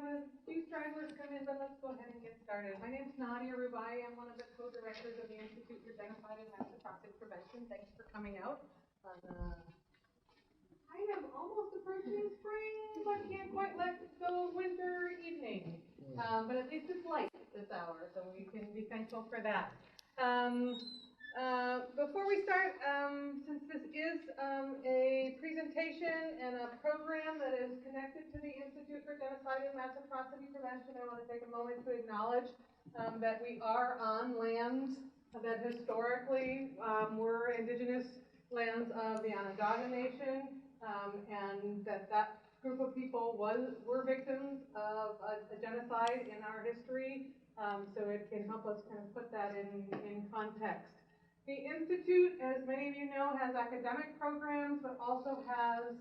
have a few stragglers come in, but let's go ahead and get started. My name is Nadia Rubai. I'm one of the co-directors of the Institute for Genocide and Mass Atrocity Prevention. Thanks for coming out on kind of almost approaching spring, but can't quite let go winter evening. But at least it's light this hour, so we can be thankful for that. Before we start, since this is a presentation and a program that is connected to the Institute for Genocide and Mass Atrocity Prevention, I want to take a moment to acknowledge that we are on lands that historically were indigenous lands of the Onondaga Nation, and that group of people were victims of a genocide in our history, so it can help us kind of put that in context. The Institute, as many of you know, has academic programs, but also has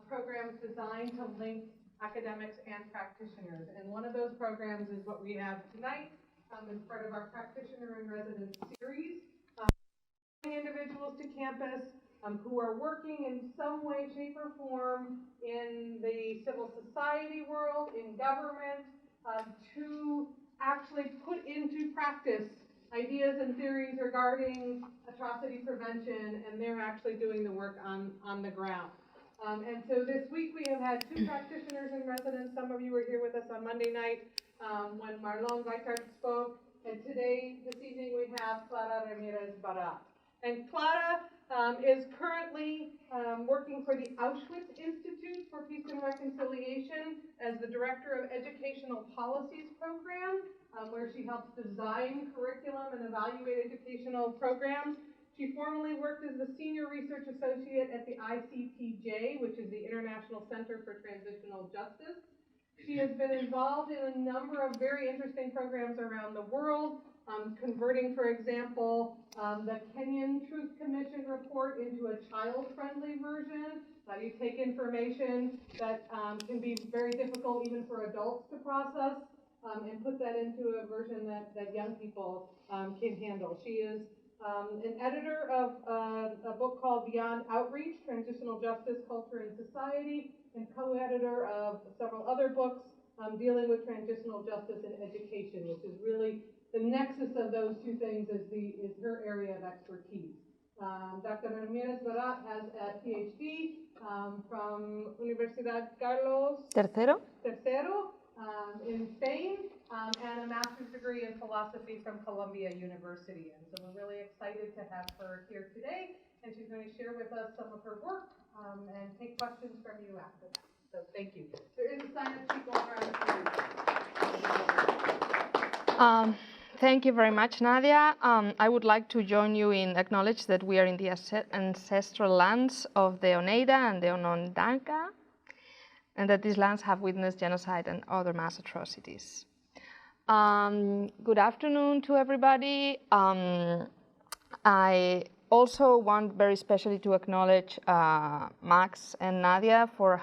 programs designed to link academics and practitioners. And one of those programs is what we have tonight as part of our Practitioner in Residence series. Individuals to campus who are working in some way, shape, or form in the civil society world, in government, to actually put into practice ideas and theories regarding atrocity prevention, and they're actually doing the work on the ground. And so this week we have had two practitioners in residence. Some of you were here with us on Monday night when Marlon Weikart spoke, and this evening we have Clara Barat. And Clara is currently working for the Auschwitz Institute for Peace and Reconciliation as the Director of Educational Policies Program, where she helps design curriculum and evaluate educational programs. She formerly worked as the Senior Research Associate at the ICTJ, which is the International Center for Transitional Justice. She has been involved in a number of very interesting programs around the world, converting, for example, the Kenyan Truth Commission report into a child-friendly version. You take information that can be very difficult even for adults to process, and put that into a version that young people can handle. She is an editor of a book called Beyond Outreach, Transitional Justice, Culture, and Society, and co-editor of several other books dealing with transitional justice in education, which is really the nexus of those two things is her area of expertise. Dr. Ramirez Barat has a PhD from Universidad Carlos III in Spain, and a master's degree in philosophy from Columbia University. And so we're really excited to have her here today, and she's going to share with us some of her work and take questions from you after that. So thank you. There is a sign-up sheet going around. Thank you very much, Nadia. I would like to join you in acknowledge that we are in the ancestral lands of the Oneida and the Onondaga, and that these lands have witnessed genocide and other mass atrocities. Good afternoon to everybody. I also want very specially to acknowledge Max and Nadia for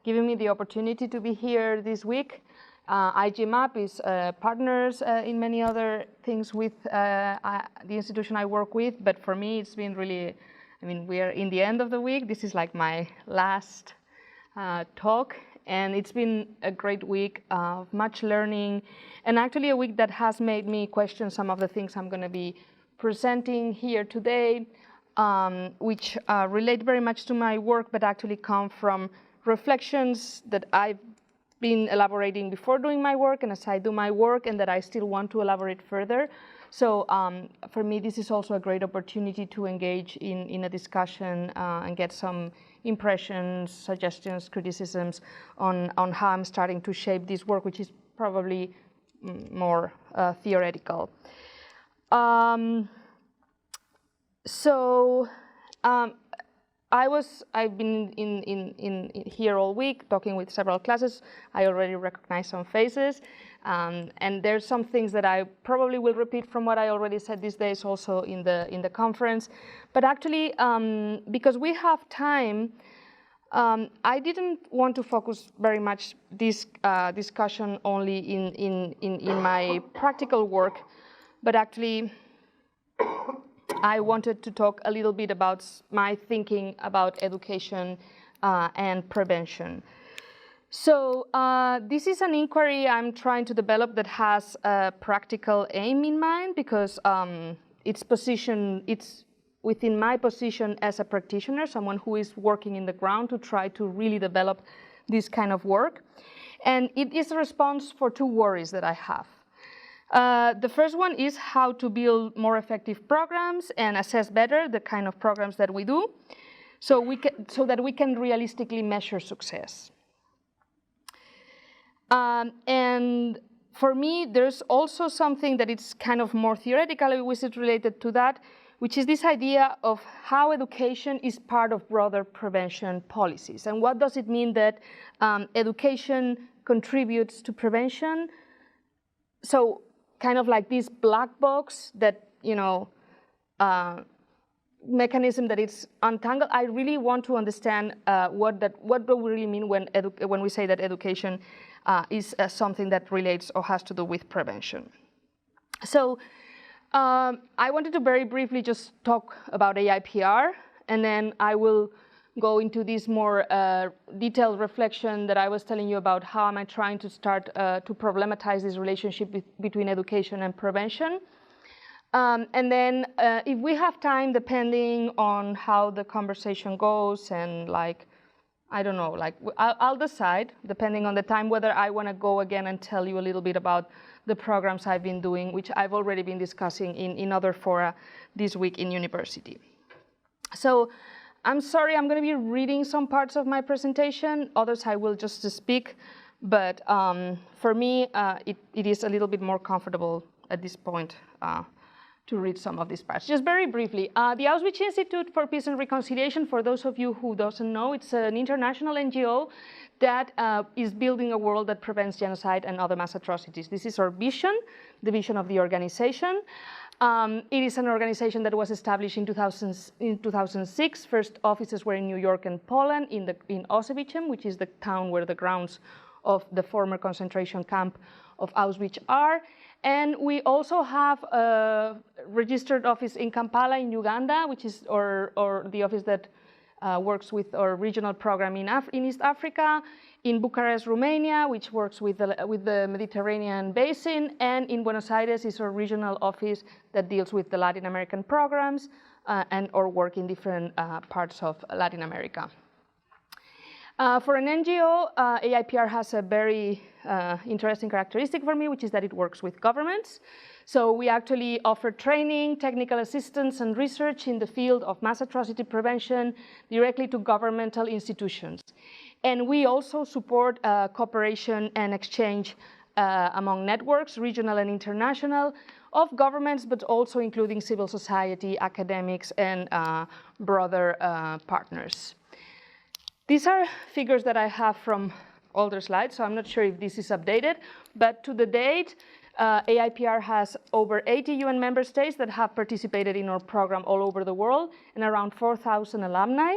given me the opportunity to be here this week. IGMAP is partners in many other things with the institution I work with, but for me it's been really, we are in the end of the week. This is like my last talk, and it's been a great week of much learning, and actually a week that has made me question some of the things I'm going to be presenting here today, which relate very much to my work, but actually come from reflections that I've been elaborating before doing my work and as I do my work, and that I still want to elaborate further. So for me, this is also a great opportunity to engage in a discussion and get some impressions, suggestions, criticisms on how I'm starting to shape this work, which is probably more theoretical. I've been in here all week talking with several classes. I already recognize some faces, and there's some things that I probably will repeat from what I already said these days also in the conference. But actually, because we have time, I didn't want to focus very much this discussion only in my practical work, but actually I wanted to talk a little bit about my thinking about education and prevention. So this is an inquiry I'm trying to develop that has a practical aim in mind, because it's within my position as a practitioner, someone who is working in the ground to try to really develop this kind of work. And it is a response for two worries that I have. The first one is how to build more effective programs and assess better the kind of programs that we do, so that we can realistically measure success. And for me, there's also something that is kind of more theoretical, which is related to that, which is this idea of how education is part of broader prevention policies. And what does it mean that education contributes to prevention? So kind of like this black box that, mechanism that it's untangled. I really want to understand what do we really mean when we say that education is something that relates or has to do with prevention. So I wanted to very briefly just talk about AIPR, and then I will go into this more detailed reflection that I was telling you about how am I trying to start to problematize this relationship between education and prevention. And then if we have time, depending on how the conversation goes, and I don't know, I'll decide, depending on the time, whether I want to go again and tell you a little bit about the programs I've been doing, which I've already been discussing in other fora this week in university. So I'm sorry, I'm going to be reading some parts of my presentation, others I will just speak, but for me, it is a little bit more comfortable at this point to read some of these parts. Just very briefly, the Auschwitz Institute for Peace and Reconciliation, for those of you who doesn't know, it's an international NGO that is building a world that prevents genocide and other mass atrocities. This is our vision, the vision of the organization. It is an organization that was established in 2006. First offices were in New York and Poland, in Oswiecim, which is the town where the grounds of the former concentration camp of Auschwitz are. And we also have a registered office in Kampala in Uganda, which is or the office that works with our regional program in East Africa, in Bucharest, Romania, which works with the Mediterranean basin, and in Buenos Aires is our regional office that deals with the Latin American programs and or work in different parts of Latin America. For an NGO, AIPR has a very interesting characteristic for me, which is that it works with governments. So we actually offer training, technical assistance, and research in the field of mass atrocity prevention directly to governmental institutions. And we also support cooperation and exchange among networks, regional and international, of governments, but also including civil society, academics, and broader partners. These are figures that I have from older slides, so I'm not sure if this is updated, but to the date, AIPR has over 80 UN member states that have participated in our program all over the world, and around 4,000 alumni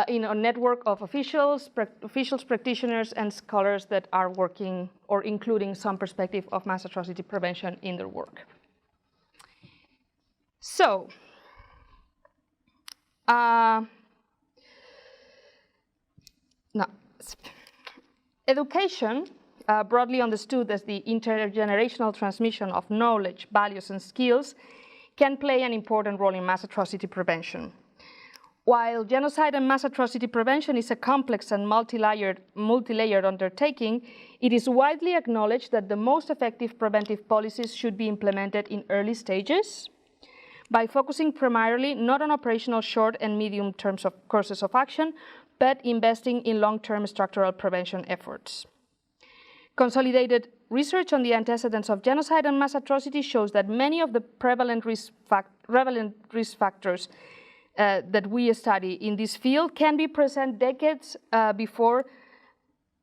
in a network of officials, practitioners, and scholars that are working or including some perspective of mass atrocity prevention in their work. So, education, broadly understood as the intergenerational transmission of knowledge, values, and skills, can play an important role in mass atrocity prevention. While genocide and mass atrocity prevention is a complex and multi-layered undertaking, it is widely acknowledged that the most effective preventive policies should be implemented in early stages by focusing primarily not on operational short and medium terms of courses of action, but investing in long-term structural prevention efforts. Consolidated research on the antecedents of genocide and mass atrocity shows that many of the prevalent risk factors that we study in this field can be present decades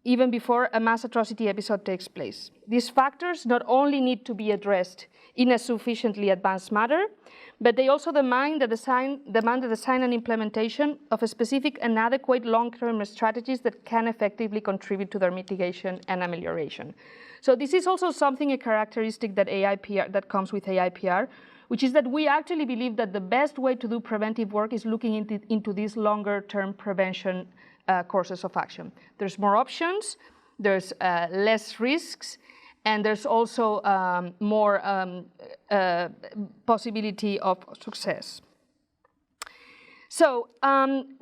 even before a mass atrocity episode takes place. These factors not only need to be addressed in a sufficiently advanced manner, but they also demand the design and implementation of a specific and adequate long-term strategies that can effectively contribute to their mitigation and amelioration. So this is also a characteristic that comes with AIPR, which is that we actually believe that the best way to do preventive work is looking into these longer-term prevention courses of action. There's more options, there's less risks, and there's also more possibility of success. So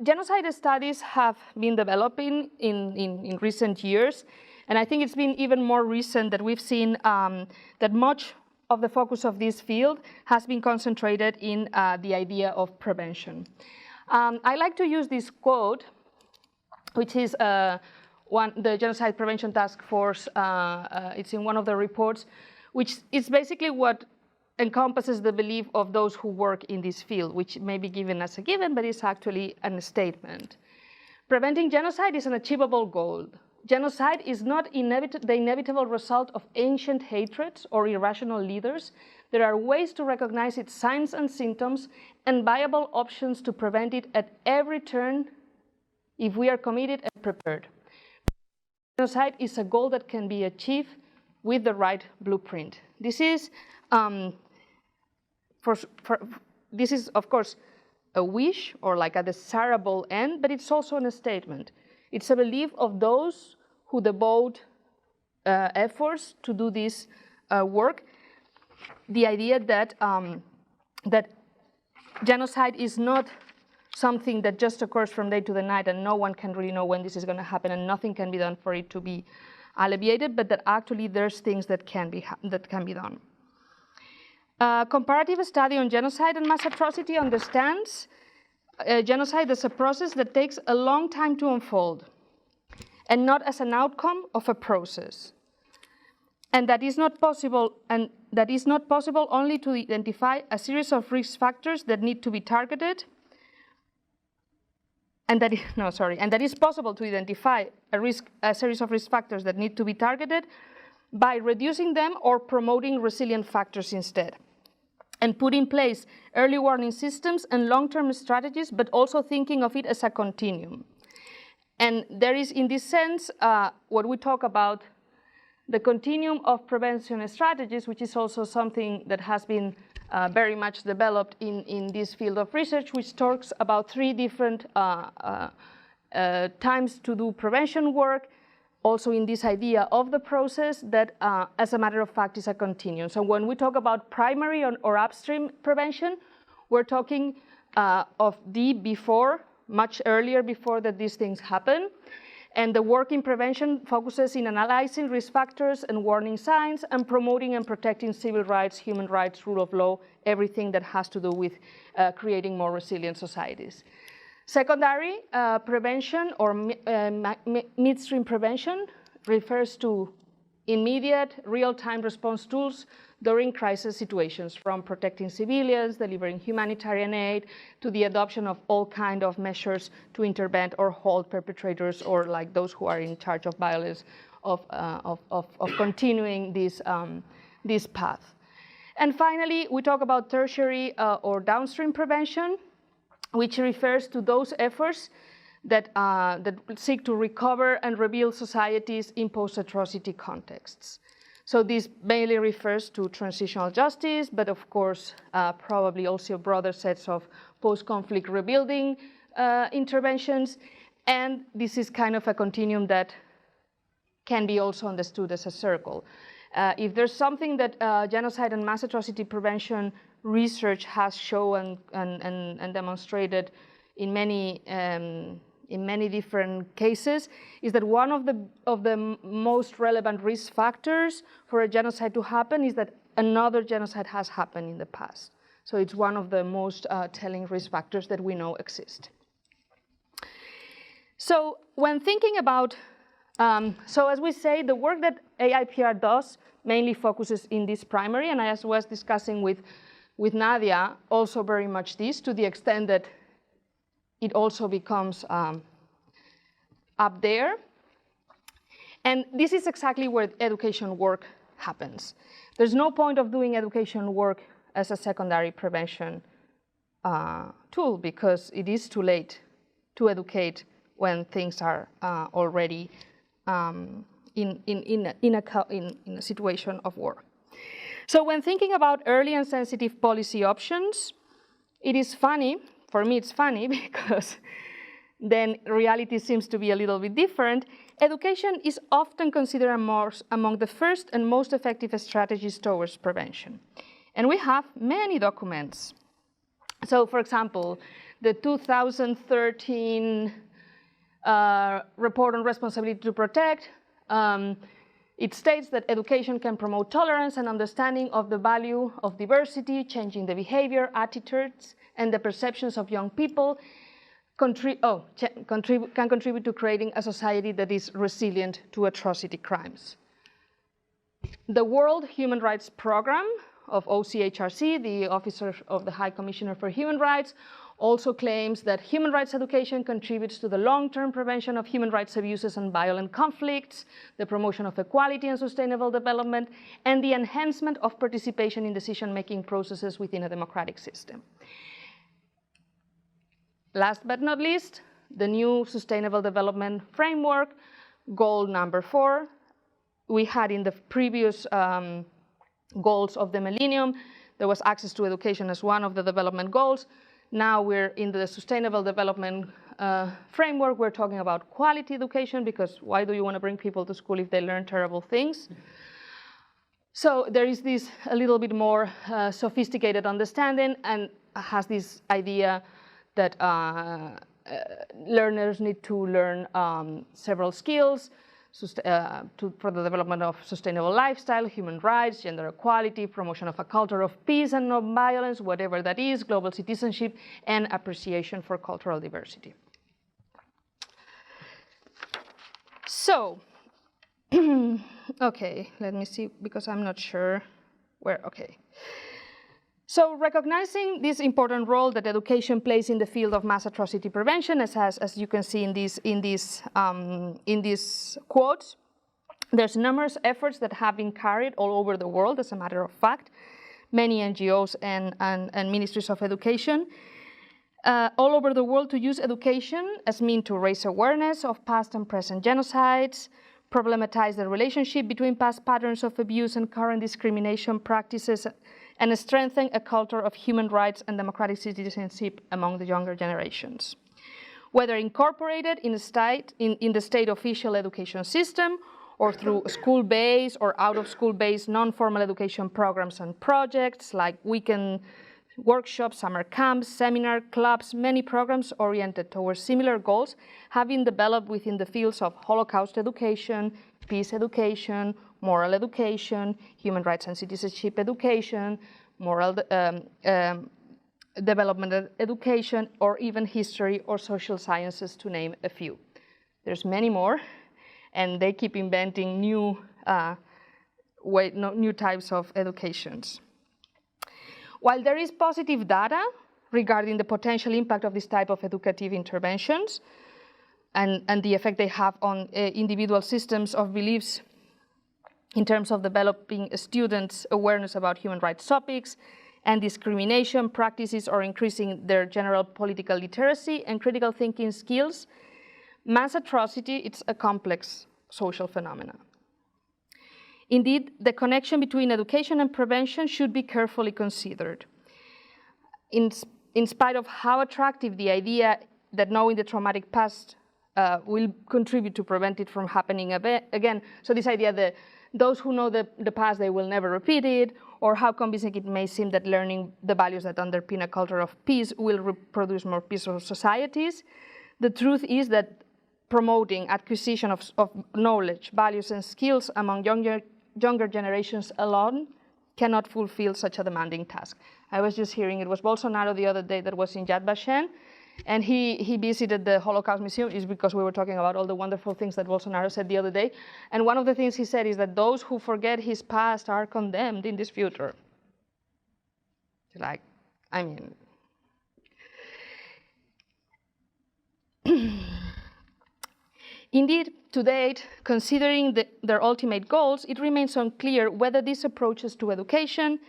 genocide studies have been developing in recent years, and I think it's been even more recent that we've seen that much of the focus of this field has been concentrated in the idea of prevention. I like to use this quote, which is the Genocide Prevention Task Force. It's in one of the reports, which is basically what encompasses the belief of those who work in this field, which may be given as a given, but it's actually a statement. Preventing genocide is an achievable goal. Genocide is not the inevitable result of ancient hatreds or irrational leaders. There are ways to recognize its signs and symptoms and viable options to prevent it at every turn if we are committed and prepared. Genocide is a goal that can be achieved with the right blueprint. This is, this is, of course, a wish or like a desirable end, but it's also a statement. It's a belief of those who devote efforts to do this work. The idea that, that genocide is not something that just occurs from day to the night and no one can really know when this is going to happen and nothing can be done for it to be alleviated, but that actually there's things that can be done. A comparative study on genocide and mass atrocity understands genocide as a process that takes a long time to unfold and not as an outcome of a process. And that is not possible, only to identify a series of risk factors that need to be targeted. And that is possible to identify a series of risk factors that need to be targeted by reducing them or promoting resilient factors instead, and put in place early warning systems and long-term strategies, but also thinking of it as a continuum. And there is, in this sense, what we talk about, the continuum of prevention strategies, which is also something that has been very much developed in this field of research, which talks about 3 different times to do prevention work, also in this idea of the process that, as a matter of fact, is a continuum. So when we talk about primary or upstream prevention, we're talking of the before, much earlier before that these things happen. And the work in prevention focuses in analyzing risk factors and warning signs and promoting and protecting civil rights, human rights, rule of law, everything that has to do with creating more resilient societies. Secondary prevention or midstream prevention refers to immediate real-time response tools during crisis situations, from protecting civilians, delivering humanitarian aid, to the adoption of all kinds of measures to intervene or hold perpetrators or like those who are in charge of violence of continuing this path. And finally, we talk about tertiary or downstream prevention, which refers to those efforts that seek to recover and rebuild societies in post-atrocity contexts. So this mainly refers to transitional justice, but of course, probably also broader sets of post-conflict rebuilding interventions. And this is kind of a continuum that can be also understood as a circle. If there's something that genocide and mass atrocity prevention research has shown and demonstrated in many different cases, is that one of the most relevant risk factors for a genocide to happen is that another genocide has happened in the past. So it's one of the most telling risk factors that we know exist. So when thinking about, so as we say, the work that AIPR does mainly focuses in this primary, and as I was discussing with Nadia, also very much this, to the extent that it also becomes up there. And this is exactly where education work happens. There's no point of doing education work as a secondary prevention tool, because it is too late to educate when things are already in a situation of war. So when thinking about early and sensitive policy options, it is funny, for me it's funny, because then reality seems to be a little bit different. Education is often considered among the first and most effective strategies towards prevention. And we have many documents. So, for example, the 2013 report on responsibility to protect, it states that education can promote tolerance and understanding of the value of diversity, changing the behavior, attitudes, and the perceptions of young people, can contribute to creating a society that is resilient to atrocity crimes. The World Human Rights Program of OCHRC, the Office of the High Commissioner for Human Rights, also claims that human rights education contributes to the long-term prevention of human rights abuses and violent conflicts, the promotion of equality and sustainable development, and the enhancement of participation in decision-making processes within a democratic system. Last but not least, the new Sustainable Development Framework, goal number 4. We had in the previous goals of the millennium, there was access to education as one of the development goals. Now we're in the Sustainable Development Framework. We're talking about quality education, because why do you want to bring people to school if they learn terrible things? So there is this a little bit more sophisticated understanding, and has this idea that learners need to learn several skills for the development of sustainable lifestyle, human rights, gender equality, promotion of a culture of peace and non-violence, whatever that is, global citizenship, and appreciation for cultural diversity. So, okay, let me see, because I'm not sure where, okay. So recognizing this important role that education plays in the field of mass atrocity prevention, as you can see in these quotes, there's numerous efforts that have been carried all over the world, as a matter of fact, many NGOs and ministries of education, all over the world, to use education as means to raise awareness of past and present genocides, problematize the relationship between past patterns of abuse and current discrimination practices, and strengthen a culture of human rights and democratic citizenship among the younger generations. Whether incorporated in the state official education system, or through school-based or out-of-school-based non-formal education programs and projects like weekend workshops, summer camps, seminar clubs, many programs oriented towards similar goals have been developed within the fields of Holocaust education, peace education, moral education, human rights and citizenship education, moral development education, or even history or social sciences, to name a few. There's many more, and they keep inventing new types of educations. While there is positive data regarding the potential impact of this type of educative interventions and the effect they have on individual systems of beliefs in terms of developing students' awareness about human rights topics and discrimination practices, or increasing their general political literacy and critical thinking skills, mass atrocity, it's a complex social phenomenon. Indeed, the connection between education and prevention should be carefully considered. In spite of how attractive the idea that knowing the traumatic past will contribute to prevent it from happening again, so this idea that those who know the past, they will never repeat it, or how convincing it may seem that learning the values that underpin a culture of peace will reproduce more peaceful societies, the truth is that promoting acquisition of knowledge, values, and skills among younger generations alone cannot fulfill such a demanding task. I was just hearing, it was Bolsonaro the other day that was in Yad Vashem, and he visited the Holocaust Museum, is because we were talking about all the wonderful things that Bolsonaro said the other day. And one of the things he said is that those who forget his past are condemned in this future. Like, I mean, indeed, to date, considering their ultimate goals, it remains unclear whether these approaches to education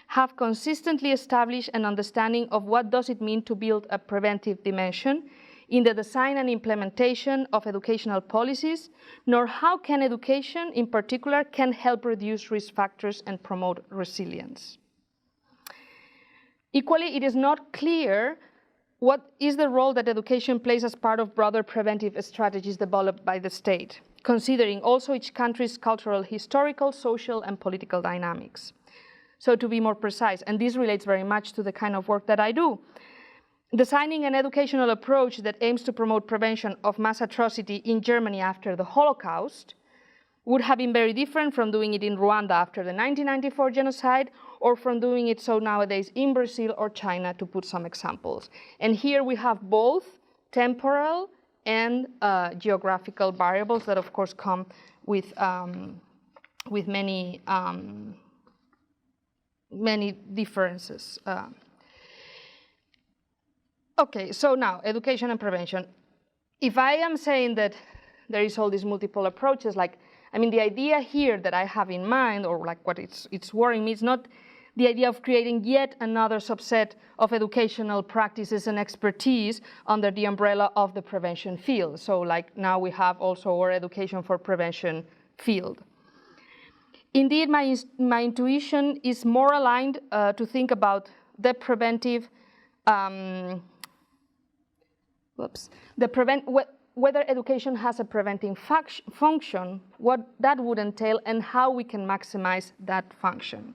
have consistently established an understanding of what does it mean to build a preventive dimension in the design and implementation of educational policies, nor how can education in particular can help reduce risk factors and promote resilience. Equally, it is not clear what is the role that education plays as part of broader preventive strategies developed by the state, considering also each country's cultural, historical, social, and political dynamics. So to be more precise, and this relates very much to the kind of work that I do, designing an educational approach that aims to promote prevention of mass atrocity in Germany after the Holocaust would have been very different from doing it in Rwanda after the 1994 genocide, or from doing it so nowadays in Brazil or China, to put some examples. And here we have both temporal and geographical variables that, of course, come with many differences. Okay, so now, education and prevention. If I am saying that there is all these multiple approaches, the idea here that I have in mind, or like what it's worrying me, is not the idea of creating yet another subset of educational practices and expertise under the umbrella of the prevention field. So like now we have also our education for prevention field. Indeed, my intuition is more aligned to think about the preventive, whether education has a preventing function, what that would entail, and how we can maximize that function.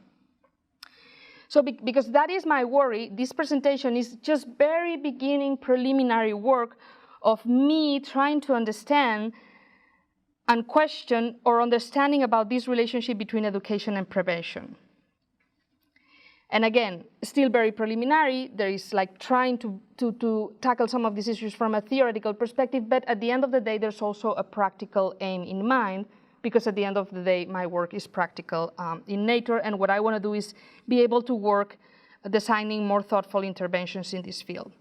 So because that is my worry, this presentation is just very beginning preliminary work of me trying to understand and question or understanding about this relationship between education and prevention. And again, still very preliminary, there is like trying to tackle some of these issues from a theoretical perspective, but at the end of the day, there's also a practical aim in mind, because at the end of the day, my work is practical in nature, and what I want to do is be able to work designing more thoughtful interventions in this field.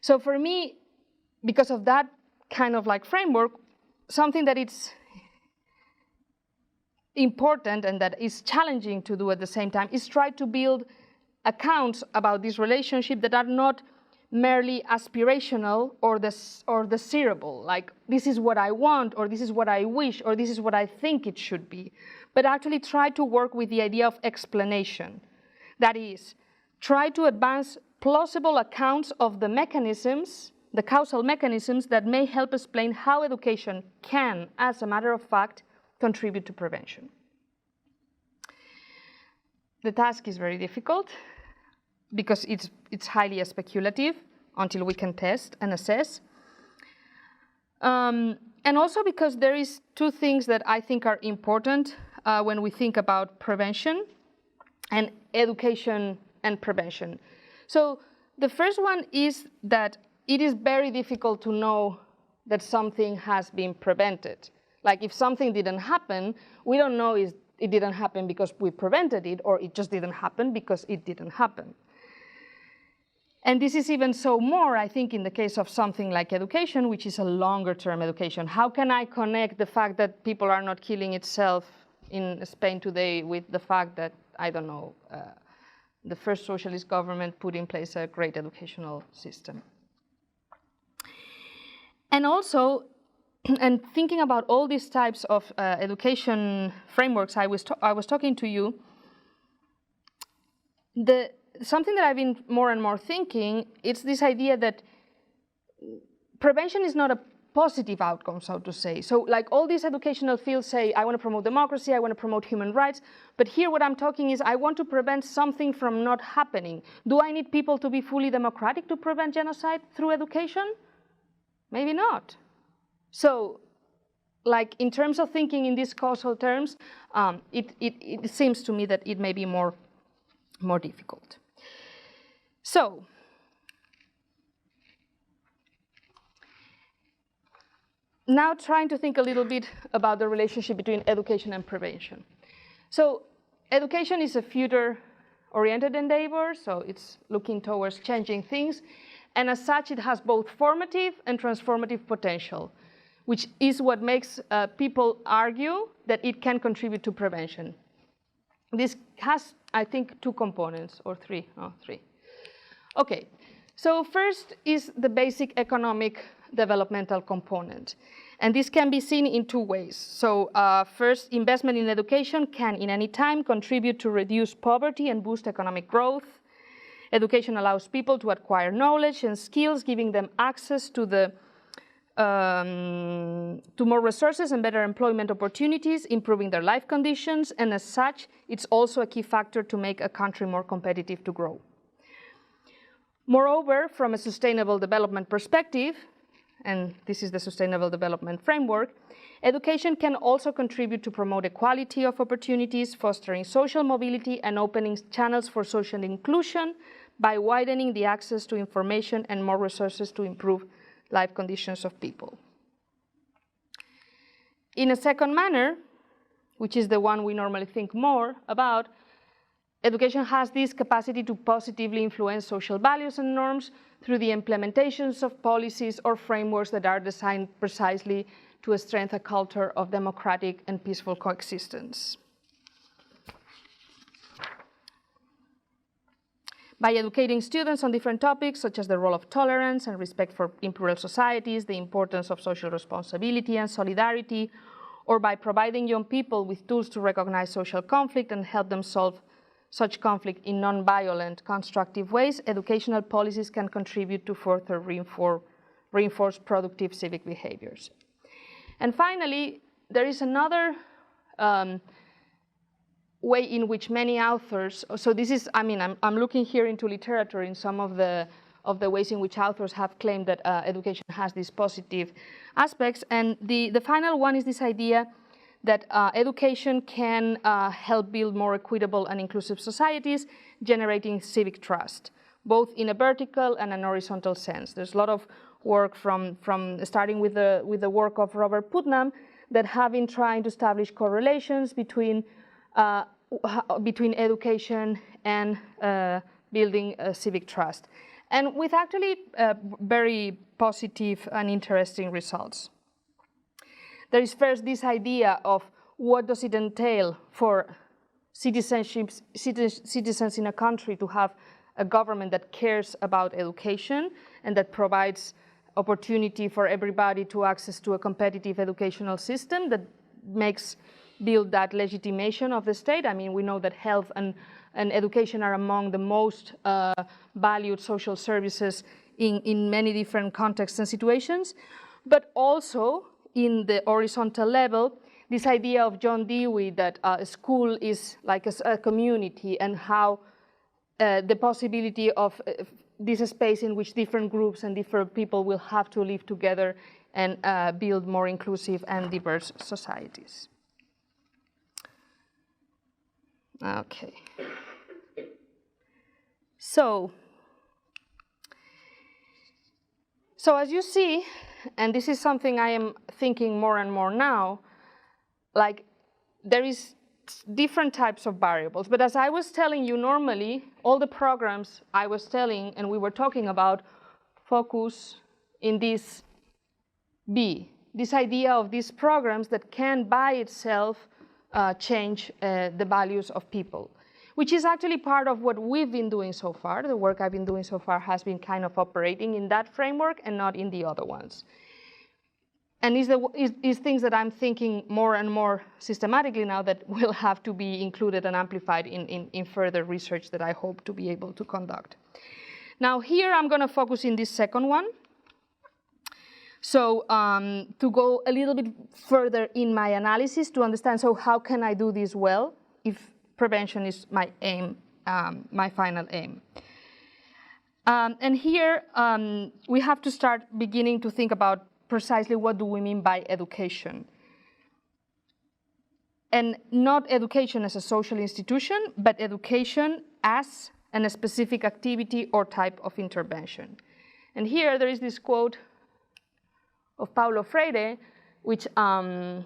So for me, because of that kind of like framework, something that it's important and that is challenging to do at the same time is try to build accounts about this relationship that are not merely aspirational or desirable, like this is what I want, or this is what I wish, or this is what I think it should be, but actually try to work with the idea of explanation. That is, try to advance plausible accounts of the mechanisms, the causal mechanisms that may help explain how education can, as a matter of fact, contribute to prevention. The task is very difficult because it's highly speculative until we can test and assess. And also because there is two things that I think are important when we think about prevention and education and prevention. So the first one is that it is very difficult to know that something has been prevented. Like if something didn't happen, we don't know if it didn't happen because we prevented it, or it just didn't happen because it didn't happen. And this is even so more, I think, in the case of something like education, which is a longer-term education. How can I connect the fact that people are not killing itself in Spain today with the fact that, I don't know, the first socialist government put in place a great educational system? And also, and thinking about all these types of education frameworks I was talking to you, something that I've been more and more thinking, it's this idea that prevention is not a positive outcome, so to say. So like all these educational fields say, I want to promote democracy, I want to promote human rights, but here what I'm talking is I want to prevent something from not happening. Do I need people to be fully democratic to prevent genocide through education? Maybe not. So, like in terms of thinking in these causal terms, it seems to me that it may be more difficult. So, now trying to think a little bit about the relationship between education and prevention. So, education is a future-oriented endeavor, so it's looking towards changing things, and as such, it has both formative and transformative potential, which is what makes people argue that it can contribute to prevention. This has, I think, two components, or three. Okay, so first is the basic economic developmental component. And this can be seen in two ways. So first, investment in education can, in any time, contribute to reduce poverty and boost economic growth. Education allows people to acquire knowledge and skills, giving them access to more resources and better employment opportunities, improving their life conditions, and as such, it's also a key factor to make a country more competitive to grow. Moreover, from a sustainable development perspective, and this is the Sustainable Development Framework, education can also contribute to promote equality of opportunities, fostering social mobility and opening channels for social inclusion by widening the access to information and more resources to improve life conditions of people. In a second manner, which is the one we normally think more about, education has this capacity to positively influence social values and norms through the implementations of policies or frameworks that are designed precisely to strengthen a culture of democratic and peaceful coexistence. By educating students on different topics, such as the role of tolerance and respect for in plural societies, the importance of social responsibility and solidarity, or by providing young people with tools to recognize social conflict and help them solve such conflict in non-violent, constructive ways, educational policies can contribute to further reinforce productive civic behaviors. And finally, there is another way in which many authors, so this is, I'm looking here into literature in some of the ways in which authors have claimed that education has these positive aspects, and the final one is this idea that education can help build more equitable and inclusive societies, generating civic trust, both in a vertical and an horizontal sense. There's a lot of work from starting with the work of Robert Putnam that have been trying to establish correlations between education and building civic trust, and with actually very positive and interesting results. There is first this idea of what does it entail for citizens in a country to have a government that cares about education and that provides opportunity for everybody to access to a competitive educational system that build that legitimation of the state. I mean, we know that health and education are among the most valued social services in many different contexts and situations, but also in the horizontal level, this idea of John Dewey that a school is like a community, and how the possibility of this space in which different groups and different people will have to live together and build more inclusive and diverse societies. Okay. So as you see, and this is something I am thinking more and more now, like there is different types of variables, but as I was telling you, normally all the programs I was telling and we were talking about focus in this B, this idea of these programs that can by itself change the values of people, which is actually part of what we've been doing so far. The work I've been doing so far has been kind of operating in that framework and not in the other ones. And is things that I'm thinking more and more systematically now that will have to be included and amplified in further research that I hope to be able to conduct. Now here I'm going to focus in this second one. So to go a little bit further in my analysis to understand, so how can I do this well if prevention is my aim, my final aim. And here we have to start beginning to think about precisely what do we mean by education. And not education as a social institution, but education as a specific activity or type of intervention. And here there is this quote of Paulo Freire, which I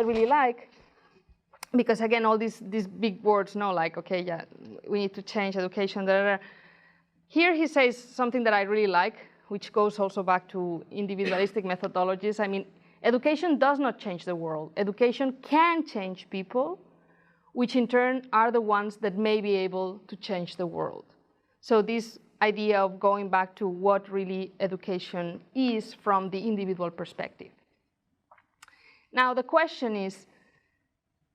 really like, because again, all these big words, like, okay, yeah, we need to change education. Blah, blah, blah. Here he says something that I really like, which goes also back to individualistic methodologies. I mean, education does not change the world. Education can change people, which in turn are the ones that may be able to change the world. So this idea of going back to what really education is from the individual perspective. Now the question is,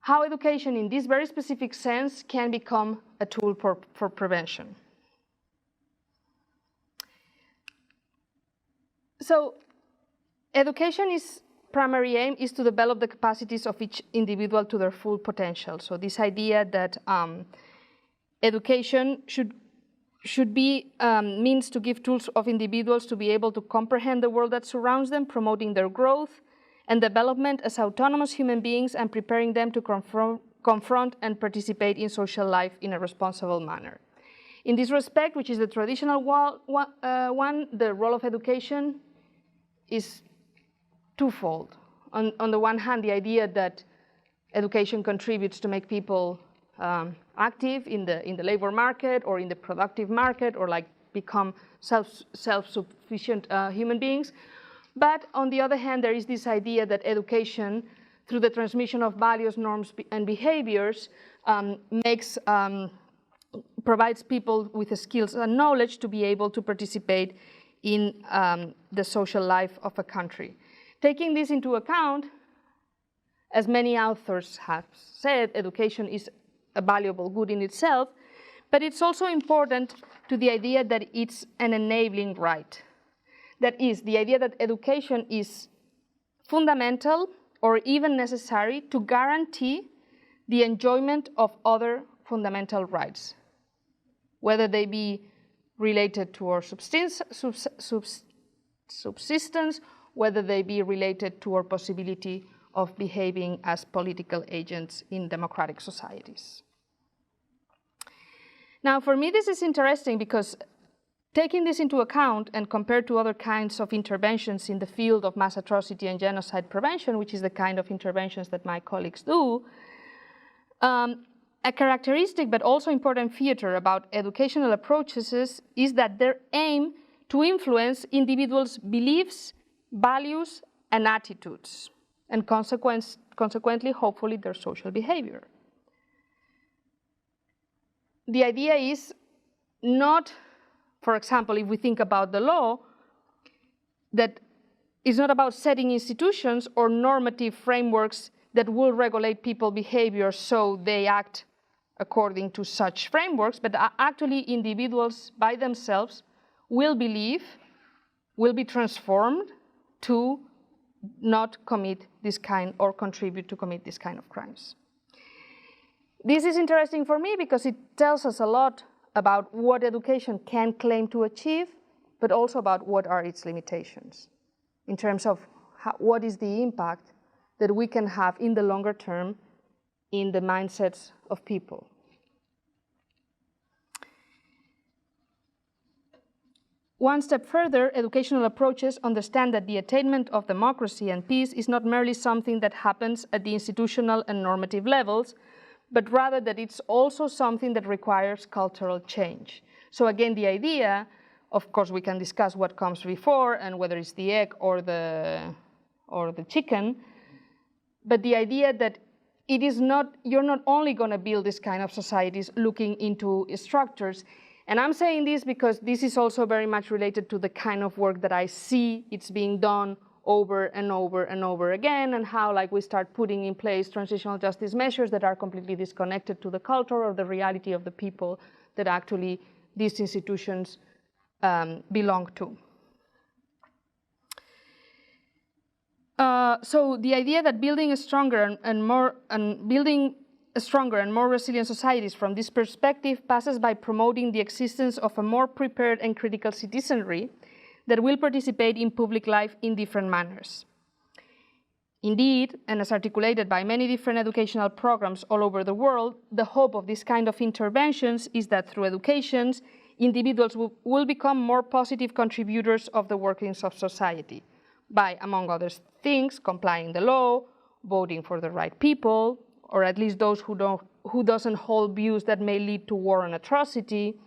how education in this very specific sense can become a tool for prevention. So education primary aim is to develop the capacities of each individual to their full potential. So this idea that education should be means to give tools of individuals to be able to comprehend the world that surrounds them, promoting their growth and development as autonomous human beings and preparing them to confront and participate in social life in a responsible manner. In this respect, which is the traditional one, the role of education is twofold. On the one hand, the idea that education contributes to make people active in the labor market or in the productive market, or like become self-sufficient human beings. But on the other hand, there is this idea that education, through the transmission of values, norms, and behaviors, provides people with the skills and knowledge to be able to participate in the social life of a country. Taking this into account, as many authors have said, education is a valuable good in itself, but it's also important to the idea that it's an enabling right. That is, the idea that education is fundamental or even necessary to guarantee the enjoyment of other fundamental rights, whether they be related to our subsistence, whether they be related to our possibility of behaving as political agents in democratic societies. Now, for me, this is interesting because taking this into account and compared to other kinds of interventions in the field of mass atrocity and genocide prevention, which is the kind of interventions that my colleagues do, a characteristic but also important feature about educational approaches is that their aim to influence individuals' beliefs, values, and attitudes, and consequently, hopefully, their social behavior. The idea is not, for example, if we think about the law, that it's not about setting institutions or normative frameworks that will regulate people's behavior so they act according to such frameworks, but actually individuals by themselves will believe, will be transformed to not commit this kind or contribute to commit this kind of crimes. This is interesting for me because it tells us a lot about what education can claim to achieve, but also about what are its limitations in terms of what is the impact that we can have in the longer term in the mindsets of people. One step further, educational approaches understand that the attainment of democracy and peace is not merely something that happens at the institutional and normative levels, but rather that it's also something that requires cultural change. So again, the idea, of course, we can discuss what comes before and whether it's the egg or the chicken, but the idea that it is not, you're not only going to build this kind of societies looking into structures. And I'm saying this because this is also very much related to the kind of work that I see it's being done over and over and over again, and how like we start putting in place transitional justice measures that are completely disconnected to the culture or the reality of the people that actually these institutions belong to. So the idea that building a stronger and more resilient societies from this perspective passes by promoting the existence of a more prepared and critical citizenry that will participate in public life in different manners. Indeed, and as articulated by many different educational programs all over the world, the hope of this kind of interventions is that through educations, individuals will become more positive contributors of the workings of society by, among other things, complying the law, voting for the right people, or at least those who doesn't hold views that may lead to war and atrocity,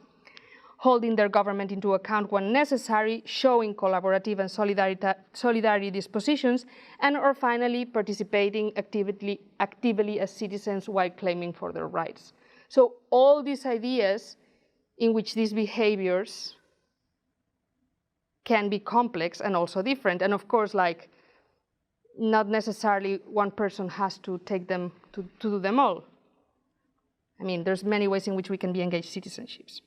holding their government into account when necessary, showing collaborative and solidarity dispositions, and or finally participating actively as citizens while claiming for their rights. So all these ideas in which these behaviors can be complex and also different, and of course, like, not necessarily one person has to take them to do them all. I mean, there's many ways in which we can be engaged citizenships.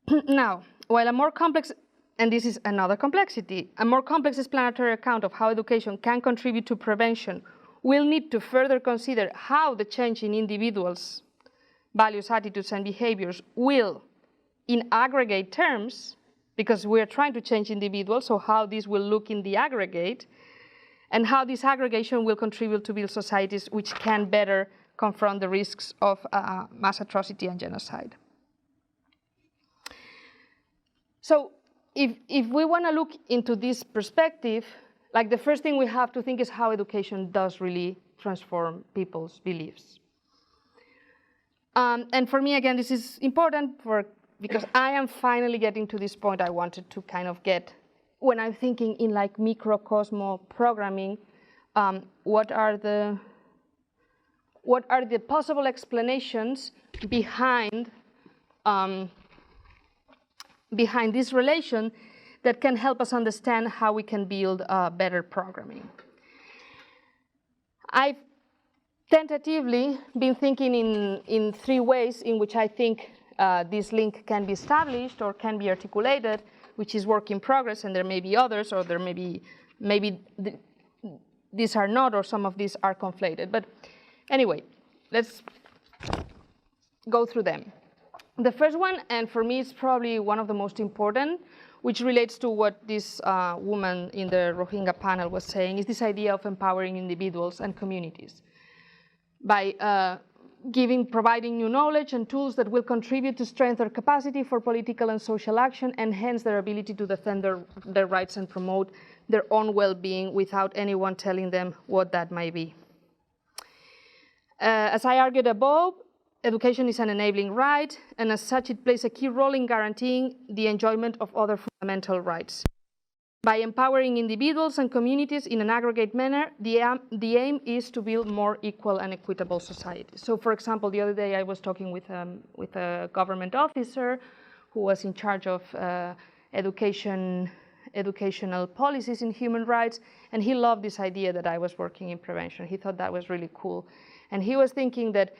Now, while a more complex, and this is another complexity, a more complex explanatory account of how education can contribute to prevention will need to further consider how the change in individuals' values, attitudes, and behaviors will, in aggregate terms, because we're trying to change individuals, so how this will look in the aggregate, and how this aggregation will contribute to build societies which can better confront the risks of mass atrocity and genocide. So if we want to look into this perspective, like the first thing we have to think is how education does really transform people's beliefs. And for me, again, this is important because I am finally getting to this point I wanted to kind of get when I'm thinking in like microcosmo programming. What are the possible explanations behind this relation that can help us understand how we can build better programming? I've tentatively been thinking in three ways in which I think this link can be established or can be articulated, which is work in progress, and there may be others, or there may be, these are not, or some of these are conflated. But anyway, let's go through them. The first one, and for me it's probably one of the most important, which relates to what this woman in the Rohingya panel was saying, is this idea of empowering individuals and communities by providing new knowledge and tools that will contribute to strengthen their capacity for political and social action, and hence their ability to defend their rights and promote their own well-being without anyone telling them what that might be. As I argued above, education is an enabling right, and as such it plays a key role in guaranteeing the enjoyment of other fundamental rights. By empowering individuals and communities in an aggregate manner, the aim is to build more equal and equitable societies. So, for example, the other day I was talking with a government officer who was in charge of educational policies in human rights, and he loved this idea that I was working in prevention. He thought that was really cool. And he was thinking that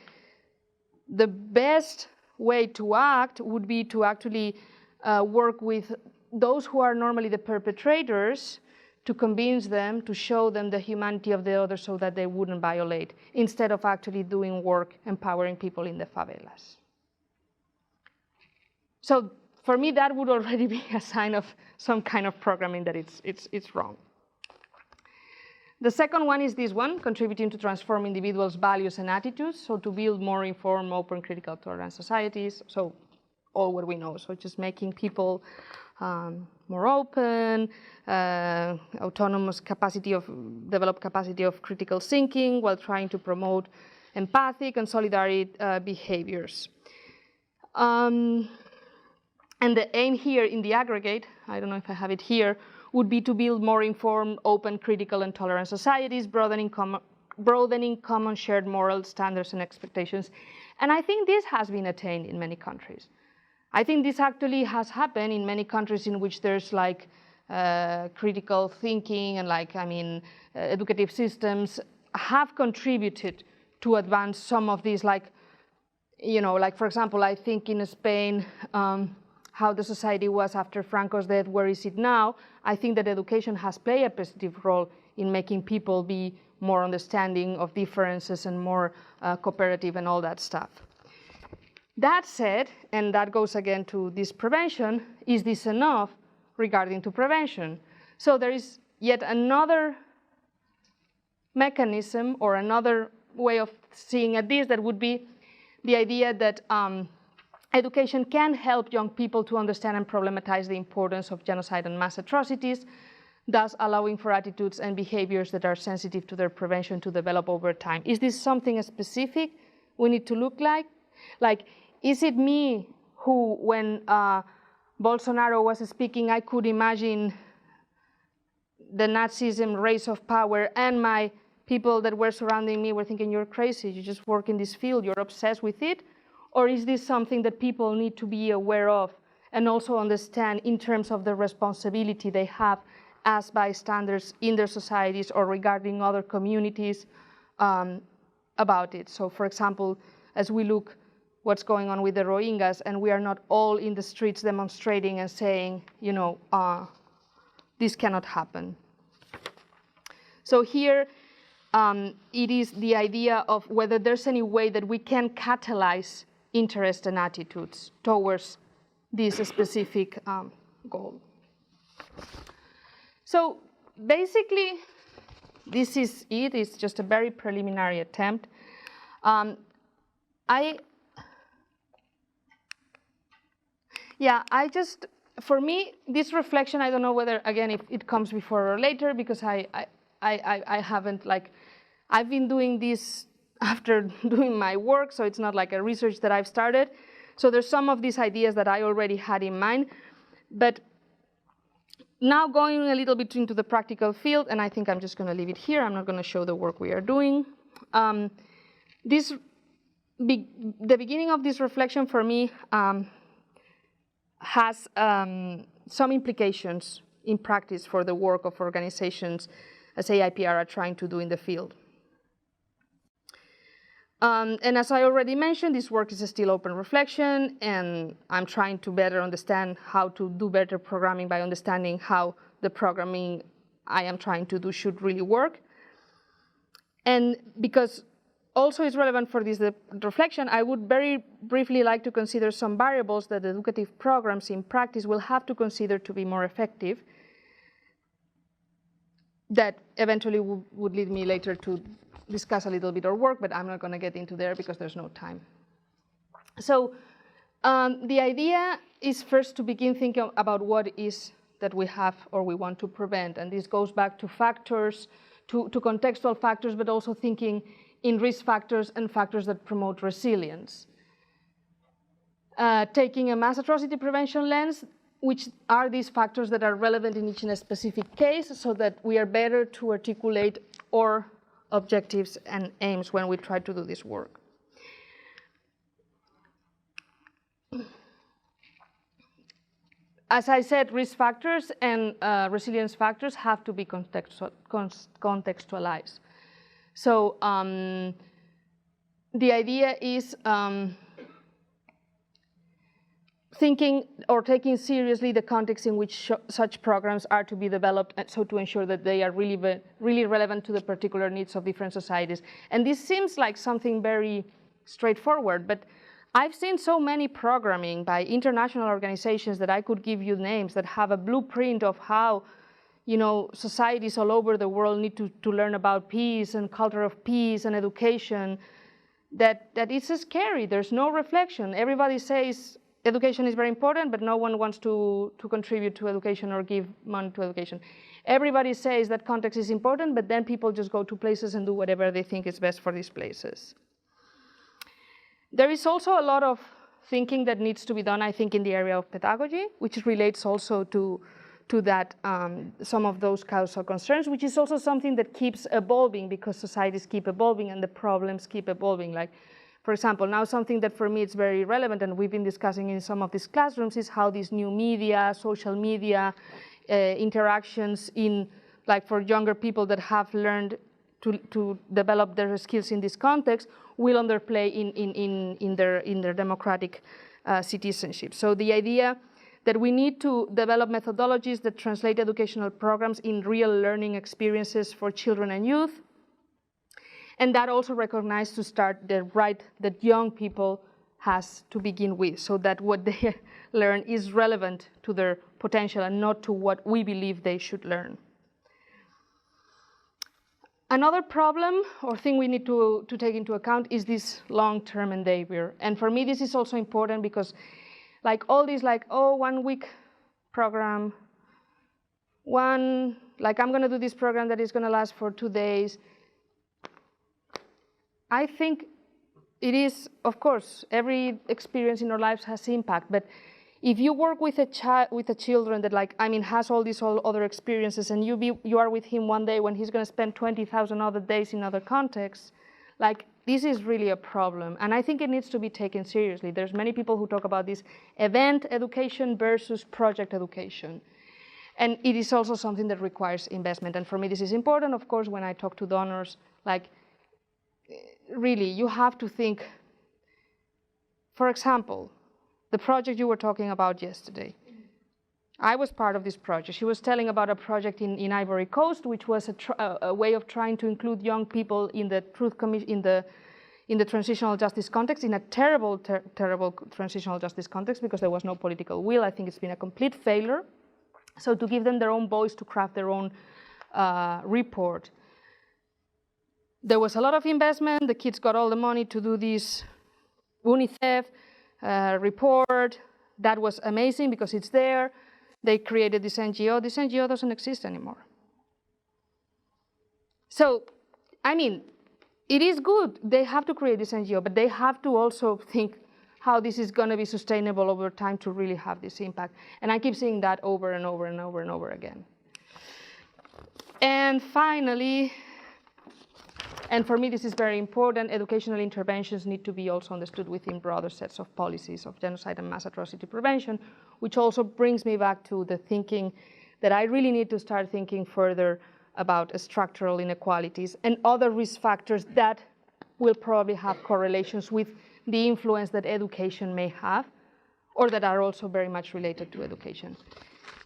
the best way to act would be to actually work with those who are normally the perpetrators, to convince them, to show them the humanity of the other so that they wouldn't violate, instead of actually doing work empowering people in the favelas. So for me, that would already be a sign of some kind of programming that it's wrong. The second one is this one, contributing to transform individuals' values and attitudes, so to build more informed, open, critical, tolerant societies. So all what we know, so just making people more open, autonomous develop capacity of critical thinking while trying to promote empathic and solidary behaviors. And the aim here in the aggregate, I don't know if I have it here, would be to build more informed, open, critical, and tolerant societies, broadening common shared moral standards and expectations. And I think this has been attained in many countries. I think this actually has happened in many countries in which there's like critical thinking and educative systems have contributed to advance some of these, like for example, I think in Spain, how the society was after Franco's death, where is it now? I think that education has played a positive role in making people be more understanding of differences and more cooperative and all that stuff. That said, and that goes again to this prevention, is this enough regarding to prevention? So there is yet another mechanism or another way of seeing at this that would be the idea that education can help young people to understand and problematize the importance of genocide and mass atrocities, thus allowing for attitudes and behaviors that are sensitive to their prevention to develop over time. Is this something specific we need to look like? Like, is it me who, when Bolsonaro was speaking, I could imagine the Nazism race of power, and my people that were surrounding me were thinking, you're crazy, you just work in this field, you're obsessed with it? Or is this something that people need to be aware of and also understand in terms of the responsibility they have as bystanders in their societies or regarding other communities about it? So for example, as we look what's going on with the Rohingyas, and we are not all in the streets demonstrating and saying, this cannot happen. So here, it is the idea of whether there's any way that we can catalyze interest and attitudes towards this specific goal. So basically, this is it. It's just a very preliminary attempt. For me, this reflection, I don't know whether, again, if it comes before or later, because I haven't, I've been doing this after doing my work, so it's not like a research that I've started. So there's some of these ideas that I already had in mind, but now going a little bit into the practical field, and I think I'm just going to leave it here. I'm not going to show the work we are doing. The beginning of this reflection for me has some implications in practice for the work of organizations as AIPR are trying to do in the field. And as I already mentioned, this work is a still open reflection, and I'm trying to better understand how to do better programming by understanding how the programming I am trying to do should really work. And because also it's relevant for this reflection, I would very briefly like to consider some variables that educative programs in practice will have to consider to be more effective, that eventually would lead me later to discuss a little bit our work, but I'm not going to get into there because there's no time. So the idea is first to begin thinking about what is that we have or we want to prevent, and this goes back to factors, to contextual factors, but also thinking in risk factors and factors that promote resilience. Taking a mass atrocity prevention lens, which are these factors that are relevant in each and a specific case, so that we are better to articulate our objectives and aims when we try to do this work. As I said, risk factors and resilience factors have to be contextualized. So the idea is thinking or taking seriously the context in which such programs are to be developed, and so to ensure that they are really relevant to the particular needs of different societies. And this seems like something very straightforward, but I've seen so many programming by international organizations that I could give you names that have a blueprint of how societies all over the world need to learn about peace and culture of peace and education, that it's scary. There's no reflection. Everybody says education is very important, but no one wants to contribute to education or give money to education. Everybody says that context is important, but then people just go to places and do whatever they think is best for these places. There is also a lot of thinking that needs to be done, I think, in the area of pedagogy, which relates also to that, some of those causal concerns, which is also something that keeps evolving because societies keep evolving and the problems keep evolving. Like, for example, now something that for me is very relevant and we've been discussing in some of these classrooms is how these new media, social media interactions for younger people that have learned to develop their skills in this context will underplay in their democratic citizenship. So the idea that we need to develop methodologies that translate educational programs in real learning experiences for children and youth, and that also recognized to start the right that young people has to begin with, so that what they learn is relevant to their potential and not to what we believe they should learn. Another problem or thing we need to take into account is this long-term endeavor. And for me, this is also important because all these 1 week program, I'm going to do this program that is going to last for 2 days. I think it is, of course, every experience in our lives has impact, but if you work with a children that has all these other experiences, and you are with him one day when he's going to spend 20,000 other days in other contexts, this is really a problem, and I think it needs to be taken seriously. There's many people who talk about this event education versus project education, and it is also something that requires investment. And for me, this is important. Of course, when I talk to donors, really, you have to think For example, the project you were talking about yesterday. I was part of this project. She was telling about a project in Ivory Coast, which was a way of trying to include young people in the in the transitional justice context, in a terrible transitional justice context, because there was no political will. I think it's been a complete failure. So to give them their own voice, to craft their own report. There was a lot of investment. The kids got all the money to do this UNICEF report. That was amazing because it's there. They created this NGO. This NGO doesn't exist anymore. So, I mean, it is good. They have to create this NGO, but they have to also think how this is going to be sustainable over time to really have this impact. And I keep seeing that over and over and over and over again. And finally, and for me this is very important, educational interventions need to be also understood within broader sets of policies of genocide and mass atrocity prevention, which also brings me back to the thinking that I really need to start thinking further about structural inequalities and other risk factors that will probably have correlations with the influence that education may have, or that are also very much related to education.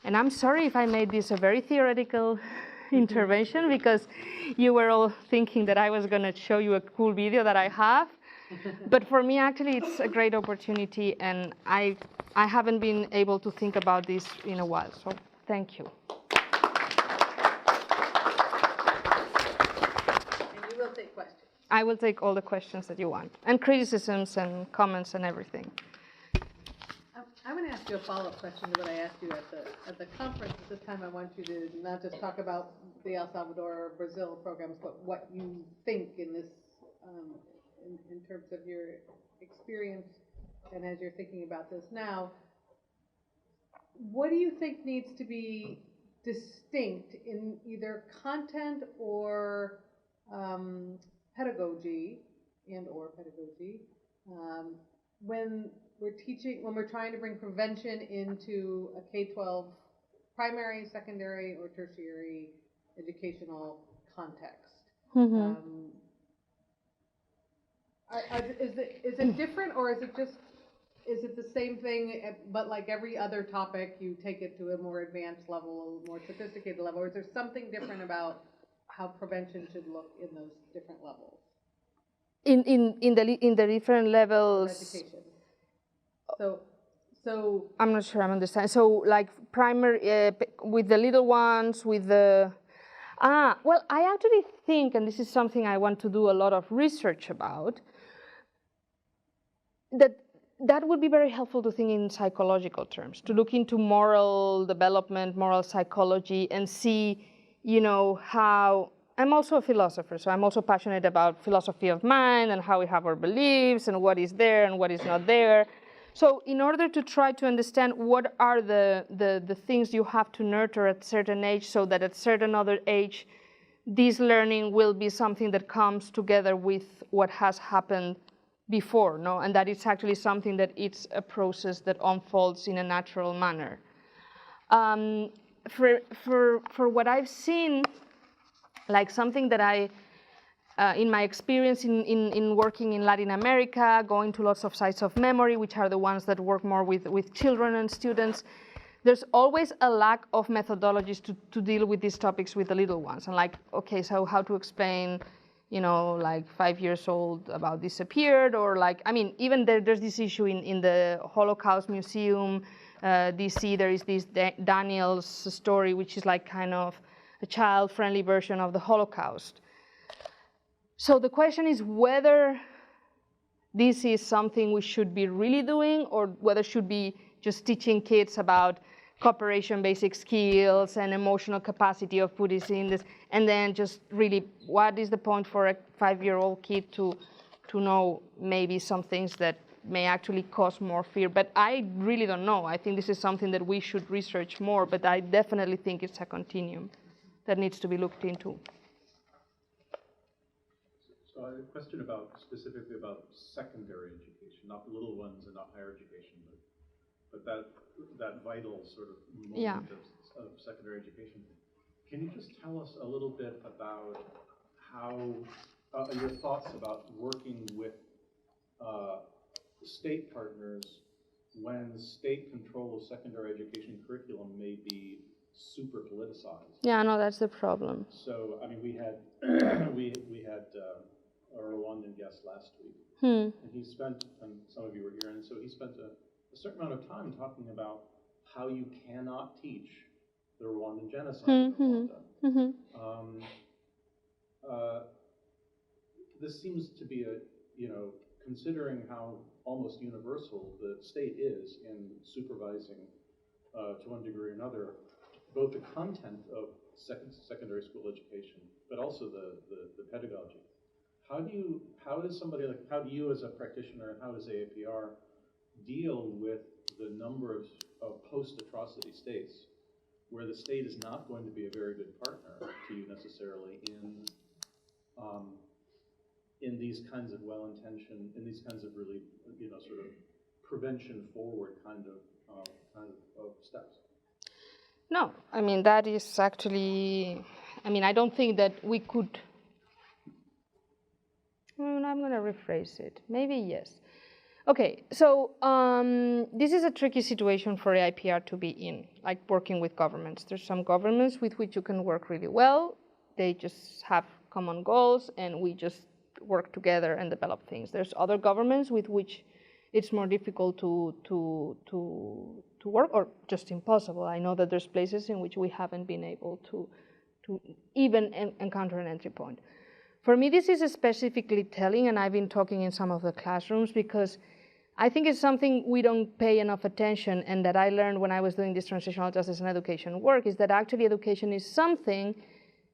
And I'm sorry if I made this a very theoretical intervention, because you were all thinking that I was going to show you a cool video that I have. But for me, actually, it's a great opportunity, and I haven't been able to think about this in a while. So thank you. And you will take questions. I will take all the questions that you want, and criticisms and comments and everything. I want to ask you a follow-up question to what I asked you at the conference. This time I want you to not just talk about the El Salvador or Brazil programs, but what you think in this, in terms of your experience, and as you're thinking about this now, what do you think needs to be distinct in either content or pedagogy when we're trying to bring prevention into a K-12 primary, secondary, or tertiary educational context? Mm-hmm. Is it different, or is it the same thing, but like every other topic, you take it to a more advanced level, more sophisticated level, or is there something different about how prevention should look in those different levels? In the different levels. Of education. So I'm not sure I'm understanding. So like primary with the little ones, with the well, I actually think, and this is something I want to do a lot of research about, that would be very helpful to think in psychological terms, to look into moral development, moral psychology, and see, how. I'm also a philosopher, so I'm also passionate about philosophy of mind and how we have our beliefs and what is there and what is not there. So in order to try to understand what are the things you have to nurture at a certain age, so that at certain other age, this learning will be something that comes together with what has happened before, no? And that it's actually something that it's a process that unfolds in a natural manner. For what I've seen, like something that in my experience in working in Latin America, going to lots of sites of memory, which are the ones that work more with children and students, there's always a lack of methodologies to deal with these topics with the little ones. And like, okay, so how to explain, like 5 years old about disappeared, or like, I mean, even there's this issue in the Holocaust Museum, DC, there is this Daniel's story, which is like kind of a child-friendly version of the Holocaust. So the question is whether this is something we should be really doing, or whether should be just teaching kids about cooperation basic skills and emotional capacity of Buddhism, this, and then just really, what is the point for a 5-year-old kid to know maybe some things that may actually cause more fear? But I really don't know. I think this is something that we should research more, but I definitely think it's a continuum that needs to be looked into. So I have a question specifically about secondary education, not the little ones and not higher education, but that vital sort of moment of secondary education. Can you just tell us a little bit about how your thoughts about working with state partners when state control of secondary education curriculum may be super politicized. Yeah, no, that's the problem. So, I mean, we had we had a Rwandan guest last week, and he spent, and some of you were here, and so he spent a certain amount of time talking about how you cannot teach the Rwandan genocide in Rwanda. This seems to be considering how almost universal the state is in supervising, to one degree or another, both the content of secondary school education, but also the pedagogy. How do you as a practitioner and how does AAPR deal with the number of post-atrocity states where the state is not going to be a very good partner to you necessarily in these kinds of well-intentioned, in these kinds of really, sort of prevention-forward kind of steps? No, I mean, that is actually, I don't think that we could, I'm going to rephrase it. Maybe yes. Okay, so this is a tricky situation for AIPR to be in, like working with governments. There's some governments with which you can work really well. They just have common goals, and we just work together and develop things. There's other governments with which it's more difficult to work, or just impossible. I know that there's places in which we haven't been able to even encounter an entry point. For me, this is specifically telling, and I've been talking in some of the classrooms, because I think it's something we don't pay enough attention, and that I learned when I was doing this transitional justice and education work, is that actually education is something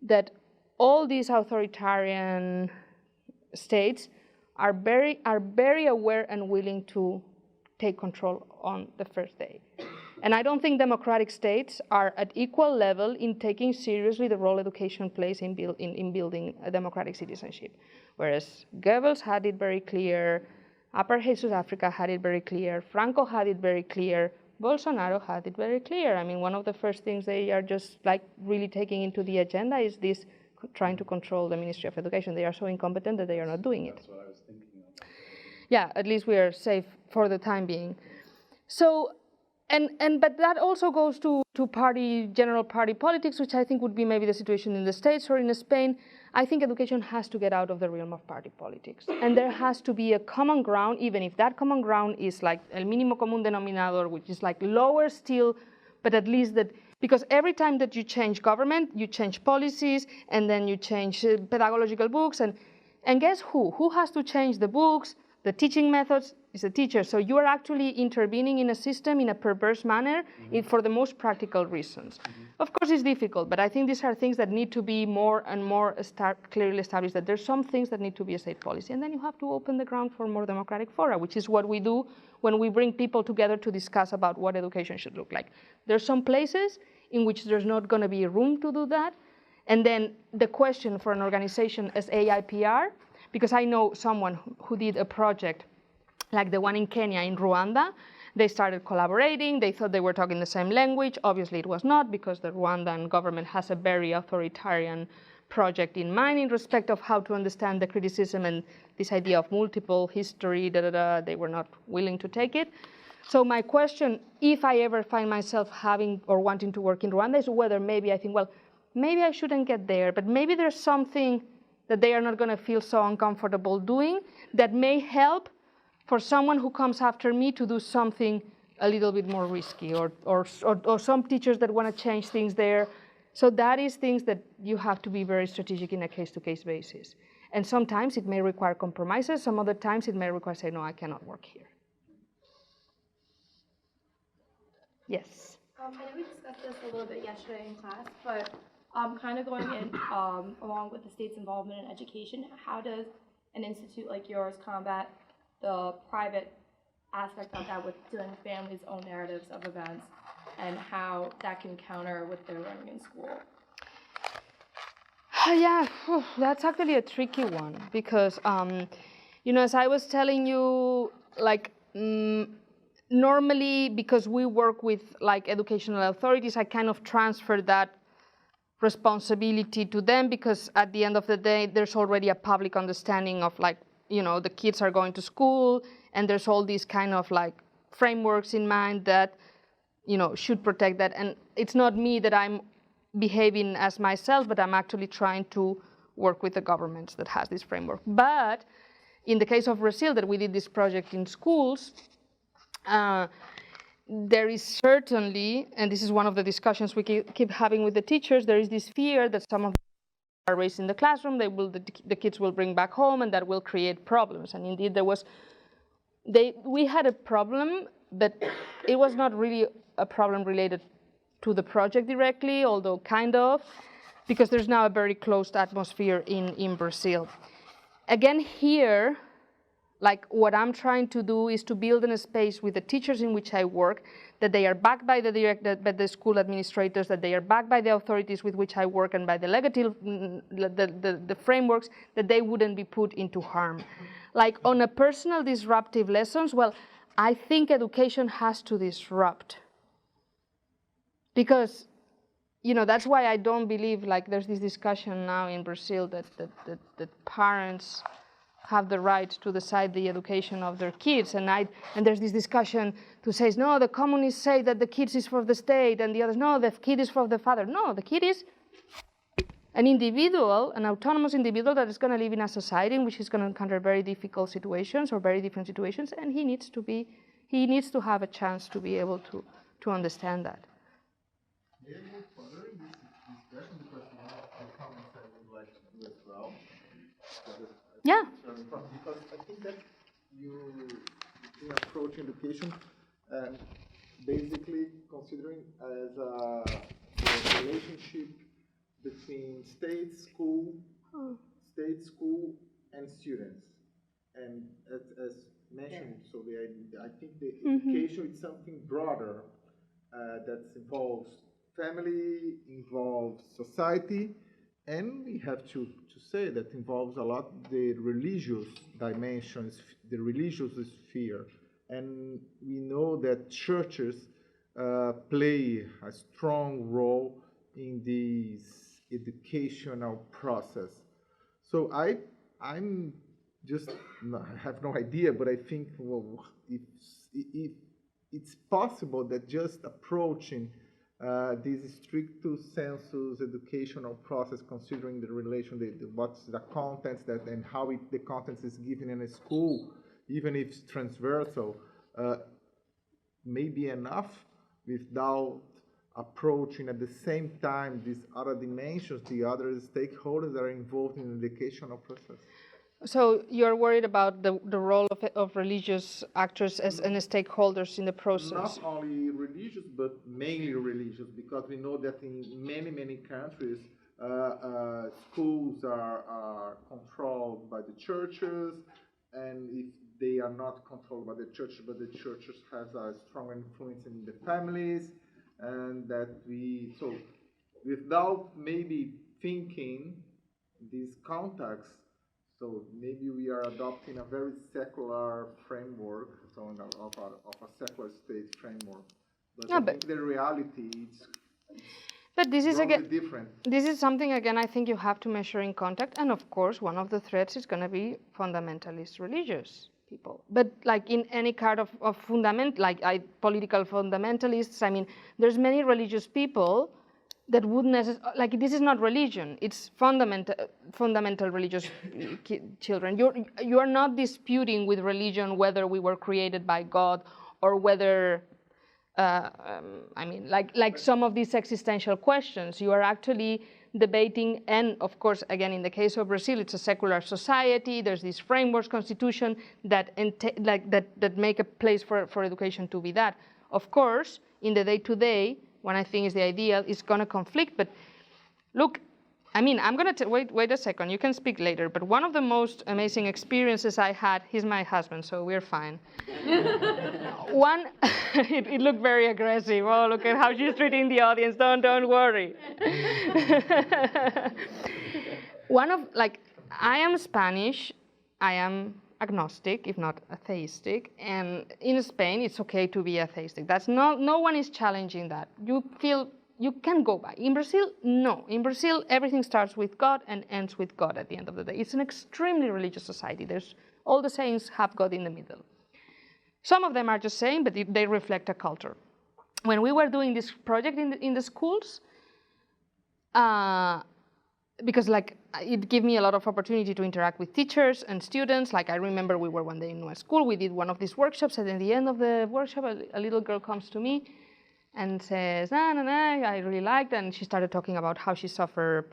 that all these authoritarian states are very aware and willing to take control on the first day. And I don't think democratic states are at equal level in taking seriously the role education plays in building a democratic citizenship. Whereas Goebbels had it very clear, Apartheid South Africa had it very clear, Franco had it very clear, Bolsonaro had it very clear. I mean, one of the first things they are just like really taking into the agenda is this trying to control the Ministry of Education. They are so incompetent that they are not doing it. That's what I was thinking of. Yeah, at least we are safe for the time being. So, but that also goes to general party politics, which I think would be maybe the situation in the States or in Spain. I think education has to get out of the realm of party politics. And there has to be a common ground, even if that common ground is like el mínimo común denominador, which is like lower still, but at least that, because every time that you change government, you change policies, and then you change pedagogical books, and guess who? Who has to change the books, the teaching methods? Is a teacher. So you are actually intervening in a system in a perverse manner for the most practical reasons. Of course, it's difficult, but I think these are things that need to be more and more clearly established, that there's some things that need to be a state policy. And then you have to open the ground for more democratic fora, which is what we do when we bring people together to discuss about what education should look like. There's some places in which there's not going to be room to do that. And then the question for an organization as AIPR, because I know someone who did a project like the one in Kenya, in Rwanda. They started collaborating. They thought they were talking the same language. Obviously, it was not, because the Rwandan government has a very authoritarian project in mind in respect of how to understand the criticism and this idea of multiple history, They were not willing to take it. So my question, if I ever find myself having or wanting to work in Rwanda, is whether maybe I think, well, maybe I shouldn't get there, but maybe there's something that they are not going to feel so uncomfortable doing that may help for someone who comes after me to do something a little bit more risky, or some teachers that want to change things there. So that is things that you have to be very strategic in a case-to-case basis. And sometimes it may require compromises. Some other times it may require saying, no, I cannot work here. Yes? I know we discussed this a little bit yesterday in class, but kind of going in along with the state's involvement in education, how does an institute like yours combat the private aspect of that with dealing with families' own narratives of events, and how that can counter what they're learning in school? Yeah, that's actually a tricky one, because, as I was telling you, like, normally, because we work with, like, educational authorities, I kind of transfer that responsibility to them, because at the end of the day, there's already a public understanding of, like, the kids are going to school, and there's all these kind of like frameworks in mind that, you know, should protect that. And it's not me that I'm behaving as myself, but I'm actually trying to work with the governments that has this framework. But in the case of Brazil, that we did this project in schools, there is certainly, and this is one of the discussions we keep having with the teachers, there is this fear that some of them are raised in the classroom, the kids will bring back home, and that will create problems. And indeed, we had a problem, but it was not really a problem related to the project directly, although kind of, because there's now a very closed atmosphere in Brazil. Again, here, like what I'm trying to do is to build in a space with the teachers in which I work, that they are backed by the school administrators, that they are backed by the authorities with which I work, and by the legislative, the frameworks, that they wouldn't be put into harm. Like on a personal disruptive lessons, well, I think education has to disrupt. Because, you know, that's why I don't believe, like there's this discussion now in Brazil that parents have the right to decide the education of their kids, and there's this discussion to say, no, the communists say that the kids is for the state, and the others, no, the kid is for the father. No, the kid is an individual, an autonomous individual that is going to live in a society in which he's going to encounter very difficult situations or very different situations, and he needs to have a chance to be able to understand that. May I move further in this discussion, because one of the comments I would like to do as well. Yeah. Because I think that you approach education basically considering as a relationship between state school, and students. And as mentioned, so I think the education is something broader that involves family, involves society, and we have to say that involves a lot the religious dimensions, the religious sphere. And we know that churches play a strong role in this educational process. So I'm just, I have no idea, but I think, well, if it's possible that just approaching this stricto sensu educational process, considering the relation, what's the contents and how the contents is given in a school, even if it's transversal, may be enough without approaching at the same time these other dimensions, the other stakeholders that are involved in the educational process. So you're worried about the role of religious actors and stakeholders in the process? Not only religious, but mainly religious, because we know that in many countries, schools are controlled by the churches, and if they are not controlled by the churches, but the churches has a strong influence in the families, and that so without maybe thinking these contacts, so maybe we are adopting a very secular framework, so of a secular state framework. But I think the reality is different. This is something, again, I think you have to measure in contact. And of course, one of the threats is going to be fundamentalist religious people. But like in any kind of political fundamentalists, I mean, there's many religious people that wouldn't necessarily, like, this is not religion, it's fundamental religious children. You are not disputing with religion whether we were created by God or whether, I mean, like some of these existential questions, you are actually debating, and of course, again, in the case of Brazil, it's a secular society, there's this framework constitution that make a place for education to be that. Of course, in the day-to-day, when I think is the ideal, is going to conflict. But look, I mean, I'm going to wait a second. You can speak later. But one of the most amazing experiences I had, he's my husband, so we're fine. It looked very aggressive. Oh, look at how she's treating the audience. Don't worry. I am Spanish. I am agnostic, if not atheistic, and in Spain it's okay to be atheistic. No one is challenging that. You feel you can go by. In Brazil, no. In Brazil, everything starts with God and ends with God at the end of the day. It's an extremely religious society. All the saints have God in the middle. Some of them are just saying, but they reflect a culture. When we were doing this project in the schools, because like it gave me a lot of opportunity to interact with teachers and students. Like I remember we were one day in a school, we did one of these workshops, and at the end of the workshop, a little girl comes to me and says, I really liked, and she started talking about how she suffered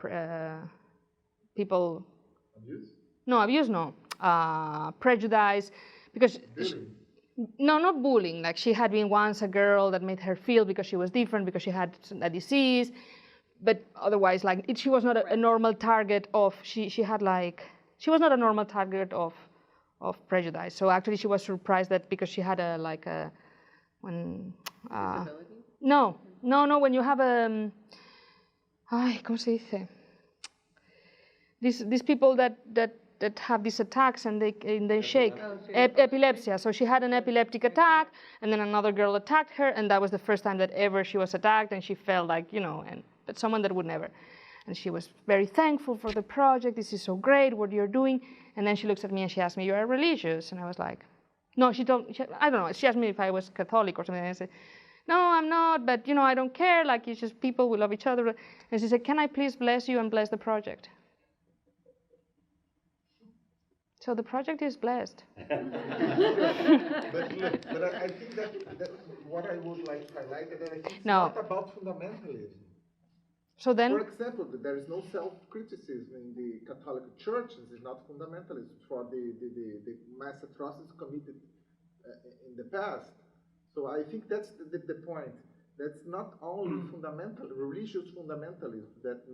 people... Abuse? No, abuse, no. Prejudice, because... No, not bullying. Like she had been once a girl that made her feel because she was different, because she had a disease, but otherwise, like she was not a normal target of. She was not a normal target of prejudice. So actually, she was surprised that because she had Disability? No. When you have a, ¿cómo se dice? These people that have these attacks and they shake. Epilepsy. So she had an epileptic attack, and then another girl attacked her, and that was the first time that ever she was attacked, and she felt like, but someone that would never. And she was very thankful for the project. This is so great, what you're doing. And then she looks at me and she asked me, you are religious? And I was like, no, I don't know. She asked me if I was Catholic or something. And I said, no, I'm not, but I don't care. Like, it's just people, we love each other. And she said, can I please bless you and bless the project? So the project is blessed. But I think that what I would like to highlight is that I think it's not about fundamentalism. So then, for example, there is no self-criticism in the Catholic churches. It's not fundamentalism for the mass atrocities committed in the past. So I think that's the point. That's not only fundamental, religious fundamentalism that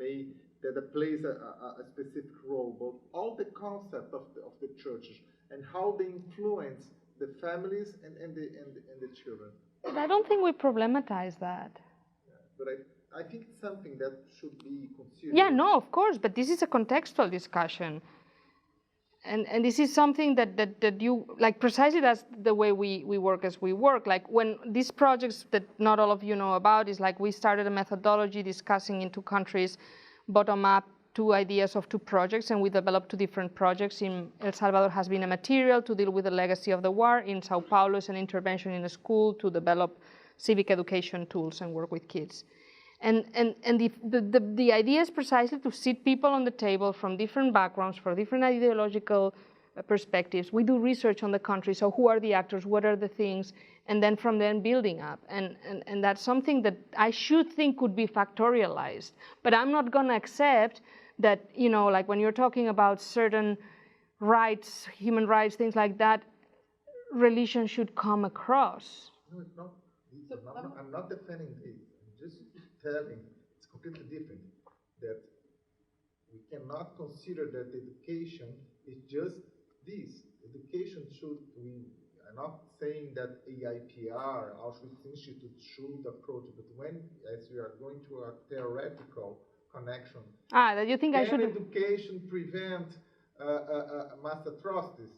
plays a specific role, but all the concept of the churches and how they influence the families and the children. But I don't think we problematize that. Yeah, but I think it's something that should be considered. Yeah, no, of course, but this is a contextual discussion. And this is something that you, like precisely that's the way we work as we work. Like when these projects that not all of you know about is like we started a methodology discussing in 2 countries, bottom up, 2 ideas of 2 projects, and we developed 2 different projects. In El Salvador has been a material to deal with the legacy of the war. In Sao Paulo is an intervention in a school to develop civic education tools and work with kids. And the idea is precisely to sit people on the table from different backgrounds, from different ideological perspectives. We do research on the country, so who are the actors, what are the things, and then from then building up. And that's something that I should think could be factorialized. But I'm not going to accept that, like when you're talking about certain rights, human rights, things like that, religion should come across. No, it's not. I'm not defending this. I'm just telling it's completely different. That we cannot consider that education is just this. Education should, we are not saying that AIPR, Auschwitz Institute, should approach it, but when, as we are going to a theoretical connection, that you think I should... education prevent mass atrocities?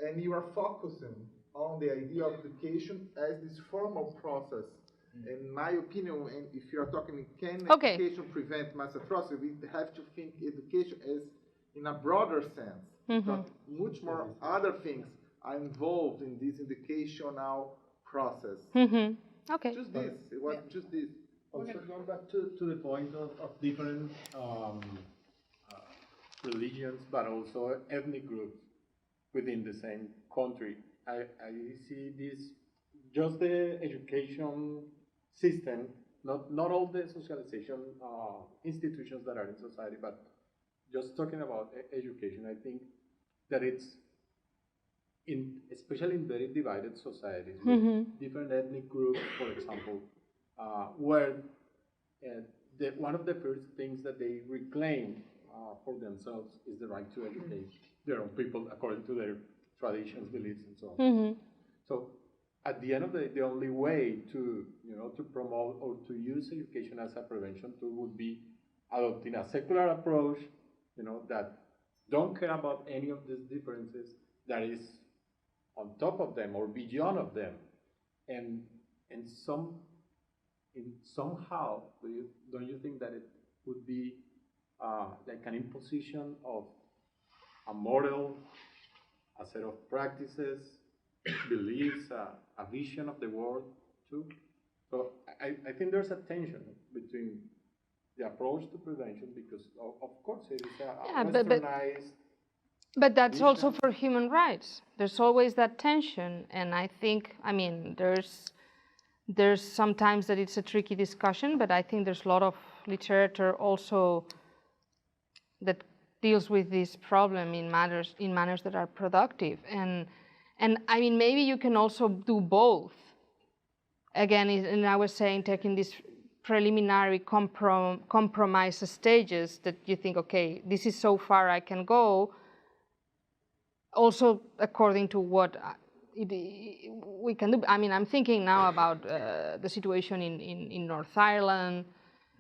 And you are focusing on the idea of education as this formal process. In my opinion, and if you are talking, can education prevent mass atrocity, we have to think education as in a broader sense. Because much more other things are involved in this educational process. Okay. Just this. It was just this. Also, going back to the point of different religions, but also ethnic groups within the same country. I see this, just the education system, not all the socialization institutions that are in society, but just talking about education, I think that it's, especially in very divided societies, with different ethnic groups, for example, where one of the first things that they reclaim for themselves is the right to educate their own people according to their traditions, beliefs, and so on. So at the end of the day, the only way to promote or to use education as a prevention tool would be adopting a secular approach, that don't care about any of these differences, that is on top of them or beyond of them, and somehow, don't you think that it would be like an imposition of a model, a set of practices, beliefs, a vision of the world too. So I think there's a tension between the approach to prevention, because of course it is a westernized. But that's also for human rights. There's always that tension, and I think, I mean, there's sometimes that it's a tricky discussion, but I think there's a lot of literature also that deals with this problem in manners that are productive. And I mean, maybe you can also do both. Again, and I was saying, taking these preliminary compromise stages that you think, okay, this is so far I can go, also according to what we can do. I mean, I'm thinking now about the situation in North Ireland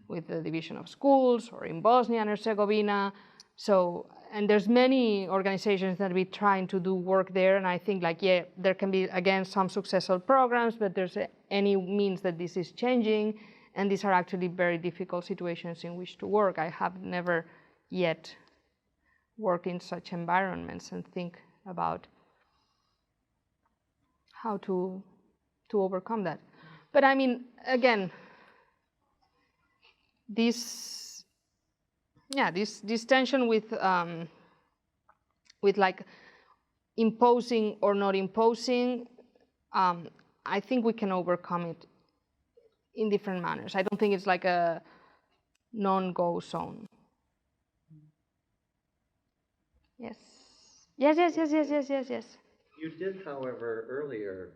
with the division of schools, or in Bosnia and Herzegovina. So, and there's many organizations that be trying to do work there, and I think, like, yeah, there can be, again, some successful programs, but there's any means that this is changing, and these are actually very difficult situations in which to work. I have never yet worked in such environments and think about how to overcome that. But I mean, again, this tension with like imposing or not imposing, I think we can overcome it in different manners. I don't think it's like a non-go zone. Yes. Yes. You did, however, earlier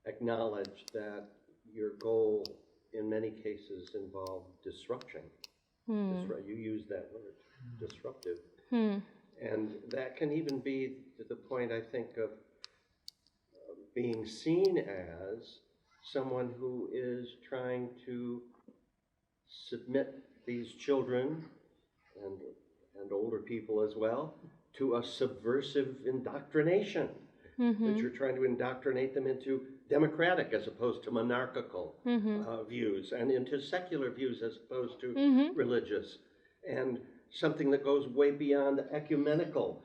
acknowledge that your goal in many cases involved disruption. You used that word, disruptive. And that can even be to the point, I think, of being seen as someone who is trying to submit these children and older people as well to a subversive indoctrination, that you're trying to indoctrinate them into democratic as opposed to monarchical views, and into secular views as opposed to religious, and something that goes way beyond ecumenical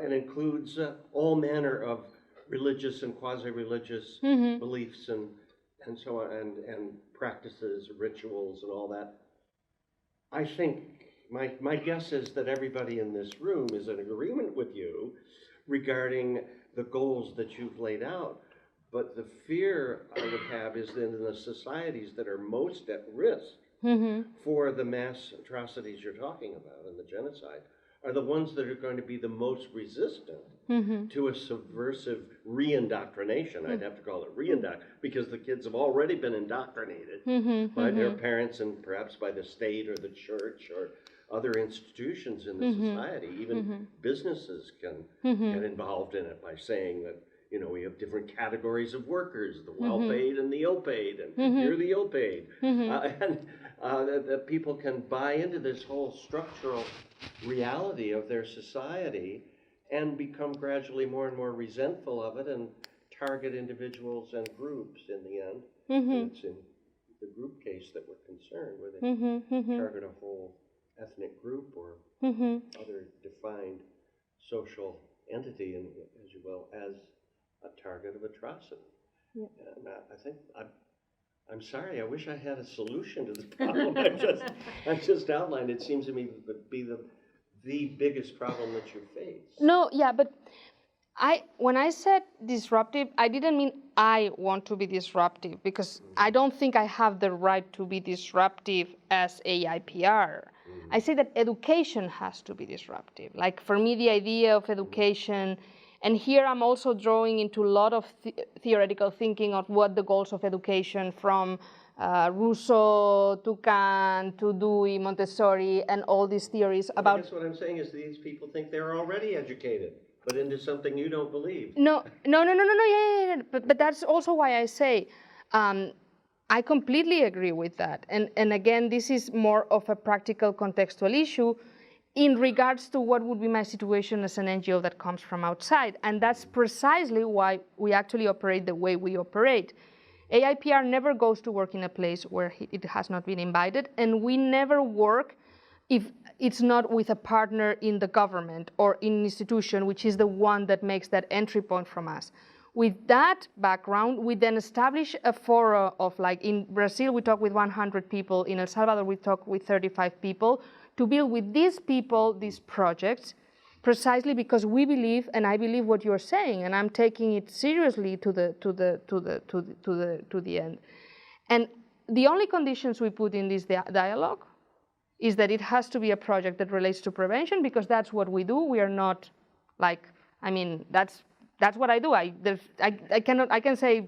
and includes all manner of religious and quasi-religious beliefs and so on, and practices, rituals, and all that. I think my guess is that everybody in this room is in agreement with you regarding the goals that you've laid out. But the fear I would have is that in the societies that are most at risk for the mass atrocities you're talking about and the genocide are the ones that are going to be the most resistant to a subversive re-indoctrination. I'd have to call it re-indoctrination, because the kids have already been indoctrinated by their parents and perhaps by the state or the church or other institutions in the society. Even businesses can get involved in it by saying that, you know, we have different categories of workers, the well-paid and the ill-paid, and you're the ill-paid. And that people can buy into this whole structural reality of their society and become gradually more and more resentful of it and target individuals and groups in the end. And it's in the group case that we're concerned, where they target a whole ethnic group or other defined social entity, and, as you will, as a target of atrocity. And I think I'm sorry. I wish I had a solution to the problem I just outlined. It seems to me to be the biggest problem that you face. No, yeah, but when I said disruptive, I didn't mean I want to be disruptive, because I don't think I have the right to be disruptive as AIPR. I say that education has to be disruptive. Like, for me, the idea of education, and here I'm also drawing into a lot of theoretical thinking of what the goals of education, from Rousseau to Kant to Dewey, Montessori, and all these theories about. I guess what I'm saying is these people think they're already educated, but into something you don't believe. No. Yeah. But that's also why I say I completely agree with that. And again, this is more of a practical contextual issue in regards to what would be my situation as an NGO that comes from outside. And that's precisely why we actually operate the way we operate. AIPR never goes to work in a place where it has not been invited, and we never work if it's not with a partner in the government or in an institution, which is the one that makes that entry point from us. with that background, we then establish a forum of, like, in Brazil, we talk with 100 people. In El Salvador, we talk with 35 people to build with these people these projects, precisely because we believe, and I believe what you're saying, and I'm taking it seriously to the end. And the only conditions we put in this dialogue is that it has to be a project that relates to prevention, because that's what we do. We are not like, I mean, that's what I do. I can say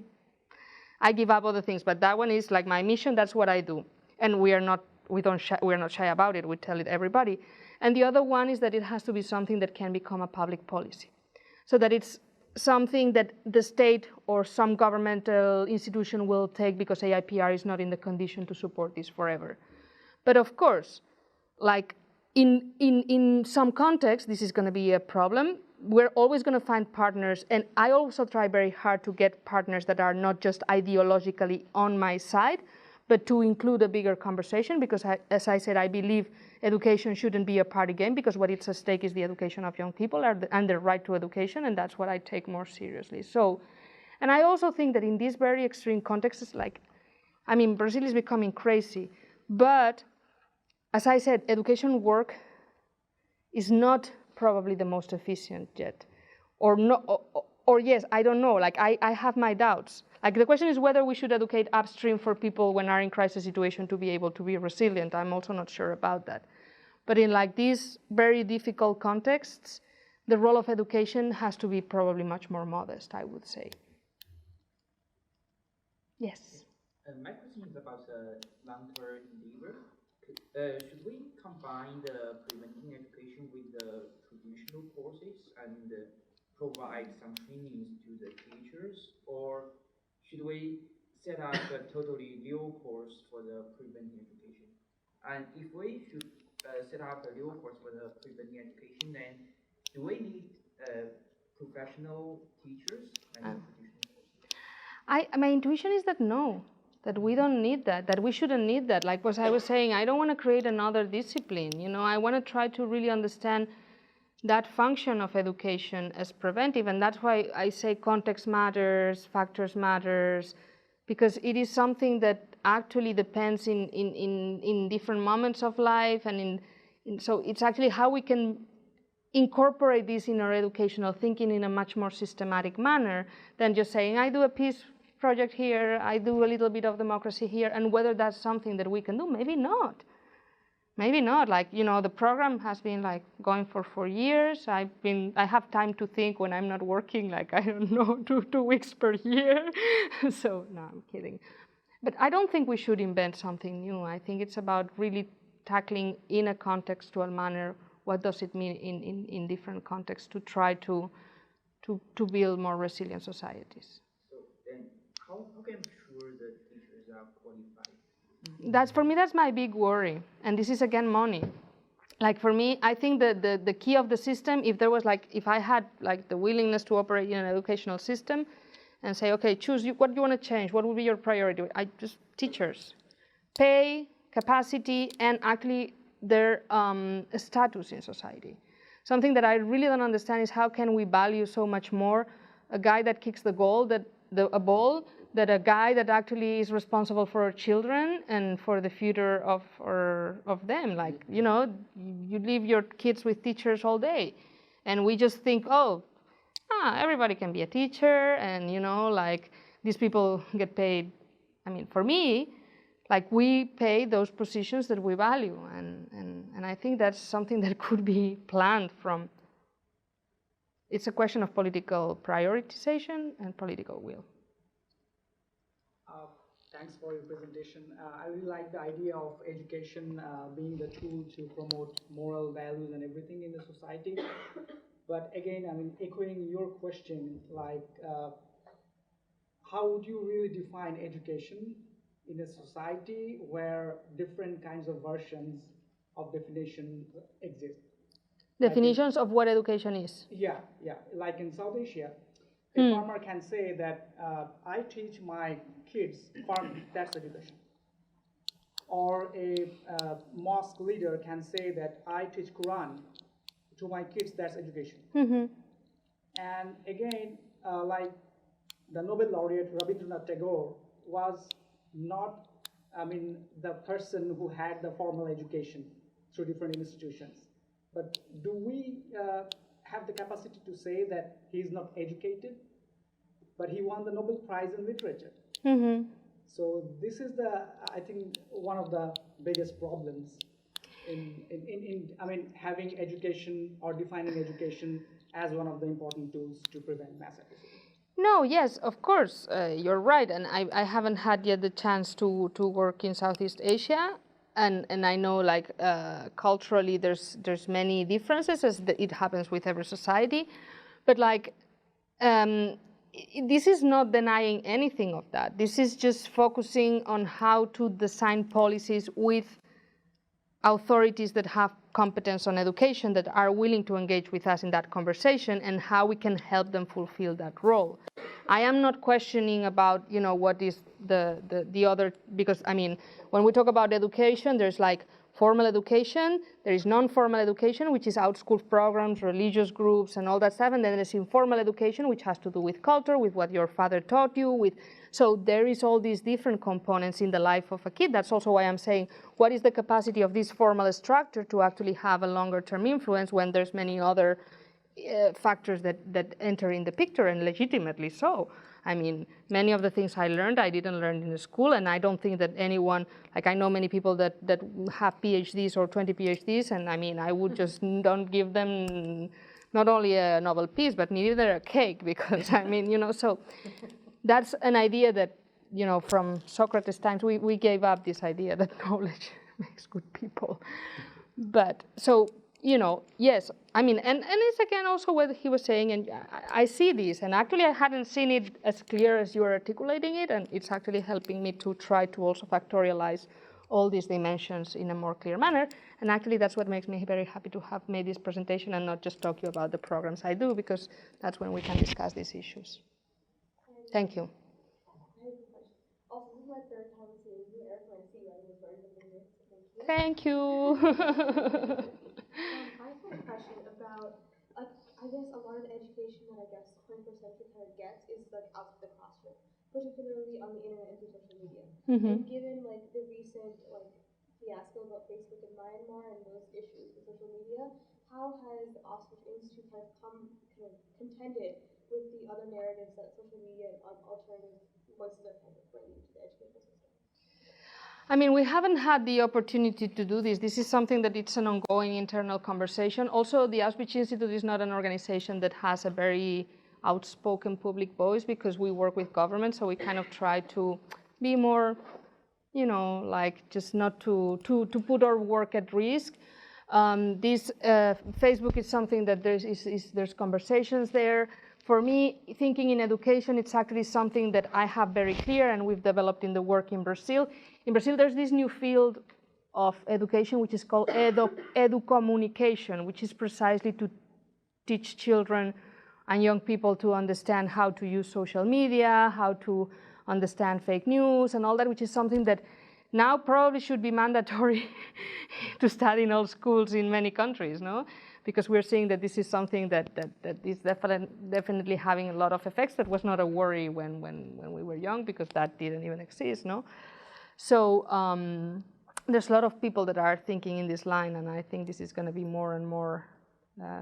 I give up other things, but that one is like my mission. That's what I do, and we're not shy about it. We tell it everybody. And the other one is that it has to be something that can become a public policy, so that it's something that the state or some governmental institution will take, because AIPR is not in the condition to support this forever. But of course, like in some contexts, this is going to be a problem. We're always going to find partners, and I also try very hard to get partners that are not just ideologically on my side, but to include a bigger conversation, because as I said, I believe education shouldn't be a party game, because what is at stake is the education of young people and their right to education, and that's what I take more seriously. So, and I also think that in these very extreme contexts, like, I mean, Brazil is becoming crazy, but as I said, education work is not probably the most efficient yet, or no, or yes, I don't know. Like I have my doubts. Like the question is whether we should educate upstream for people when are in crisis situation to be able to be resilient. I'm also not sure about that. But in like these very difficult contexts, the role of education has to be probably much more modest, I would say. Yes. My question is about long-term endeavor. Should we combine the preventing education with the traditional courses and provide some trainings to the teachers, or should we set up a totally new course for the preventing education? And if we should set up a new course for the preventing education, then do we need professional teachers and traditional courses? My intuition is that no. That we don't need that we shouldn't need that. Like what I was saying, I don't want to create another discipline. You know, I want to try to really understand that function of education as preventive, and that's why I say context matters, factors matters, because it is something that actually depends in different moments of life, and so it's actually how we can incorporate this in our educational thinking in a much more systematic manner than just saying, I do a peace project here, I do a little bit of democracy here, and whether that's something that we can do, maybe not. Maybe not. Like, you know, the program has been like going for 4 years. I have time to think when I'm not working, like, I don't know, two weeks per year. So, no, I'm kidding. But I don't think we should invent something new. I think it's about really tackling in a contextual manner what does it mean in different contexts to try to build more resilient societies. How can I'm sure that teachers are qualified? That's, for me, that's my big worry. And this is, again, money. Like, for me, I think that the key of the system, if there was like, if I had like the willingness to operate in an educational system and say, okay, choose what you want to change, what would be your priority? Just teachers, pay, capacity, and actually their status in society. Something that I really don't understand is how can we value so much more a guy that kicks the goal, a ball, that a guy that actually is responsible for our children and for the future of them. Like, you know, you leave your kids with teachers all day, and we just think, everybody can be a teacher, and, you know, like, these people get paid. I mean, for me, like, we pay those positions that we value, and I think that's something that could be planned from. It's a question of political prioritization and political will. Thanks for your presentation. I really like the idea of education being the tool to promote moral values and everything in the society. But again, I mean, echoing your question, like, how would you really define education in a society where different kinds of versions of definition exist? Definitions of what education is. Yeah. Like in South Asia, a farmer can say that I teach my kids farming, that's education. Or a mosque leader can say that I teach Quran to my kids, that's education. And again, like the Nobel laureate Rabindranath Tagore was not, the person who had the formal education through different institutions. But do we have the capacity to say that he is not educated, but he won the Nobel Prize in Literature? Mm-hmm. So this is I think, one of the biggest problems in having education or defining education as one of the important tools to prevent mass atrocity. No, yes, of course, you're right, and I haven't had yet the chance to work in Southeast Asia, and I know, like, culturally there's many differences, as it happens with every society, but like this is not denying anything of that. This is just focusing on how to design policies with authorities that have competence on education, that are willing to engage with us in that conversation, and how we can help them fulfill that role. I am not questioning about, what is the other, because when we talk about education, there's like formal education, there is non-formal education, which is out-school programs, religious groups, and all that stuff, and then there's informal education, which has to do with culture, with what your father taught you, so there is all these different components in the life of a kid. That's also why I'm saying, what is the capacity of this formal structure to actually have a longer-term influence when there's many other factors that enter in the picture, and legitimately so. Many of the things I learned, I didn't learn in the school, and I don't think that anyone, like, I know many people that have PhDs or 20 PhDs, and I would just don't give them not only a Nobel Peace, but neither a cake, because so that's an idea that, from Socrates' times, we gave up this idea that knowledge makes good people. But so, yes, and it's again also what he was saying, and I see this, and actually I hadn't seen it as clear as you are articulating it, and it's actually helping me to try to also factorialize all these dimensions in a more clear manner, and actually that's what makes me very happy to have made this presentation and not just talk to you about the programs I do, because that's when we can discuss these issues. Thank you. Also, this is my third time seeing you, Eric, and I see you. I was very familiar. Thank you. I have a question about, I guess a lot of the education that 21st century kind of gets is like out of the classroom, particularly on the internet and through social media. And given like the recent fiasco about Facebook in Myanmar and those issues with social media, how has the Oxford Institute kind of contended with the other narratives that social media and alternative voices are kind of bringing to the educational system? We haven't had the opportunity to do this. This is something that it's an ongoing internal conversation. Also, the Auschwitz Institute is not an organization that has a very outspoken public voice, because we work with government, so we kind of try to be more, just not to put our work at risk. This Facebook is something that there's conversations there. For me, thinking in education, it's actually something that I have very clear, and we've developed in the work in Brazil. In Brazil, there's this new field of education which is called educommunication, which is precisely to teach children and young people to understand how to use social media, how to understand fake news and all that, which is something that now probably should be mandatory to study in all schools in many countries, no? Because we're seeing that this is something that is definitely having a lot of effects. That was not a worry when we were young, because that didn't even exist, no? So there's a lot of people that are thinking in this line, and I think this is going to be more and more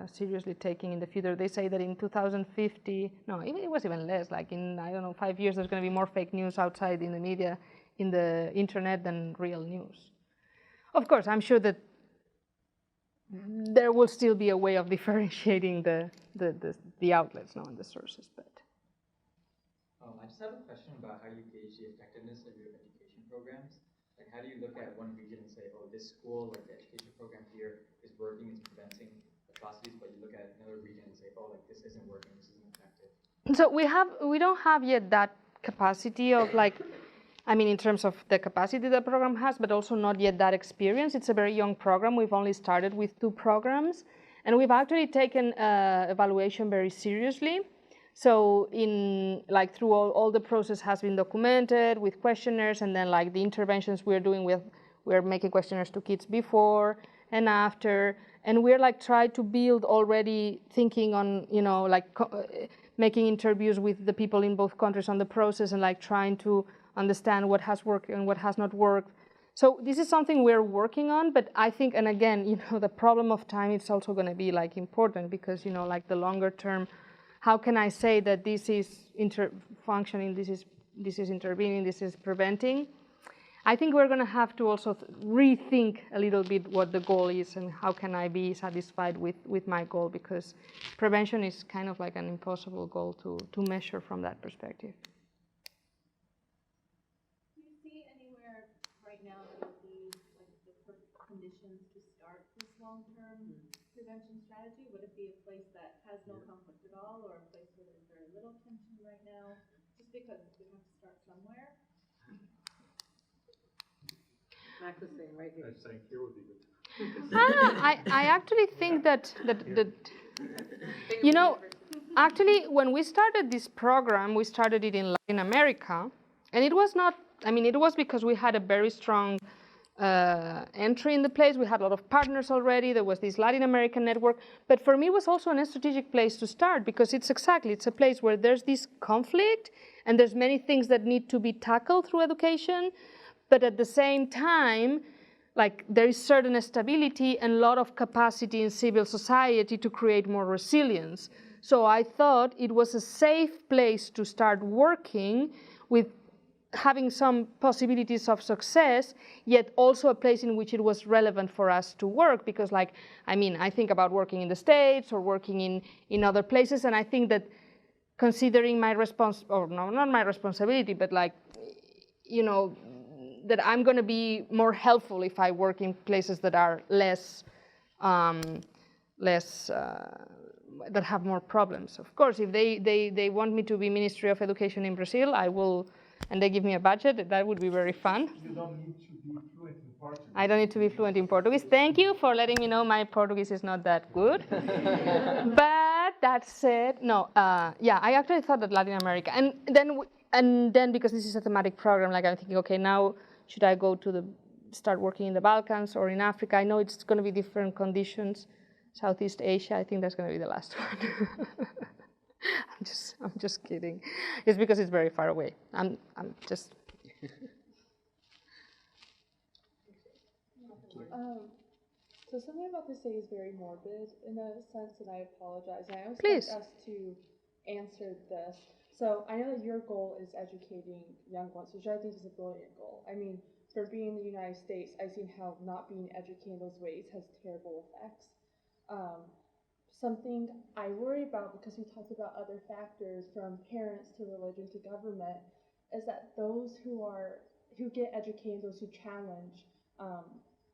seriously taken in the future. They say that in 2050, no, it was even less, like in, 5 years, there's going to be more fake news outside in the media, in the internet, than real news. Of course, I'm sure that there will still be a way of differentiating the outlets, and the sources, but. I just have a question about how you gauge the effectiveness of your education programs. Like, how do you look at one region and say, oh, this school, like the education program here, is working, it's preventing atrocities, but you look at another region and say, oh, like this isn't working, this isn't effective. So we don't have yet that capacity of in terms of the capacity the program has, but also not yet that experience. It's a very young program. We've only started with 2 programs, and we've actually taken evaluation very seriously. So through all the process has been documented with questionnaires, and then the interventions we're doing we're making questionnaires to kids before and after, and we're trying to build already thinking on, making interviews with the people in both countries on the process and like trying to understand what has worked and what has not worked. So this is something we're working on, but I think, and again, you know, the problem of time is also going to be like important because, you know, like the longer term, how can I say that this is functioning, this is intervening, this is preventing? I think we're going to have to also rethink a little bit what the goal is and how can I be satisfied with my goal, because prevention is kind of like an impossible goal to measure from that perspective. Do you see anywhere right now that would be like the perfect conditions to start this long-term prevention strategy? Would it be a place that has no conflict at all, or a place where there's very little tension right now? Just because we have to start somewhere. Max is saying right here. I think here would be good. I actually think that you know, actually when we started this program, we started it in Latin America, and it was not, I mean, it was because we had a very strong entry in the place. We had a lot of partners already. There was this Latin American network. But for me, it was also a strategic place to start because it's a place where there's this conflict and there's many things that need to be tackled through education. But at the same time, like there is certain stability and a lot of capacity in civil society to create more resilience. So I thought it was a safe place to start working with having some possibilities of success, yet also a place in which it was relevant for us to work because, like, I mean, I think about working in the States or working in other places, and I think that considering my not my responsibility, but like, you know, that I'm going to be more helpful if I work in places that are less that have more problems. Of course, if they want me to be Ministry of Education in Brazil, I will, and they give me a budget, that would be very fun. You don't need to be fluent in Portuguese. I don't need to be fluent in Portuguese. Thank you for letting me know my Portuguese is not that good. But that said, no, yeah, I actually thought that Latin America, and then because this is a thematic program, like I'm thinking, okay, now should I go to start working in the Balkans or in Africa? I know it's going to be different conditions. Southeast Asia, I think that's going to be the last one. I'm just kidding. It's because it's very far away. I'm just. So something about this day is very morbid in a sense, and I apologize. And I always want us to answer this. So I know that your goal is educating young ones, which I think is a brilliant goal. I mean, for being in the United States, I've seen how not being educated in those ways has terrible effects. Something I worry about, because we talked about other factors from parents to religion to government, is that those who get educated, those who challenge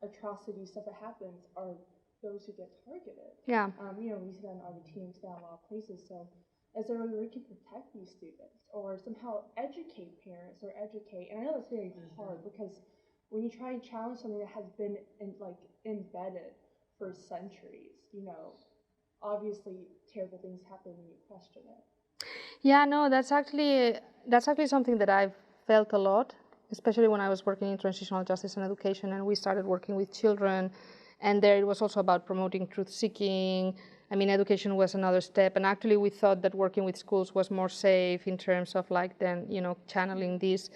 atrocities, stuff that happens, are those who get targeted. Yeah. You know, we see that in Argentina, we see that in a lot of places. So is there a way we can protect these students or somehow educate parents or educate? And I know that's very hard because when you try and challenge something that has been embedded for centuries, you know, obviously terrible things happen when you question it. Yeah, no, that's actually something that I've felt a lot, especially when I was working in transitional justice and education, and we started working with children, and there it was also about promoting truth-seeking. I mean, education was another step, and actually we thought that working with schools was more safe in terms of like then, you know, channeling this.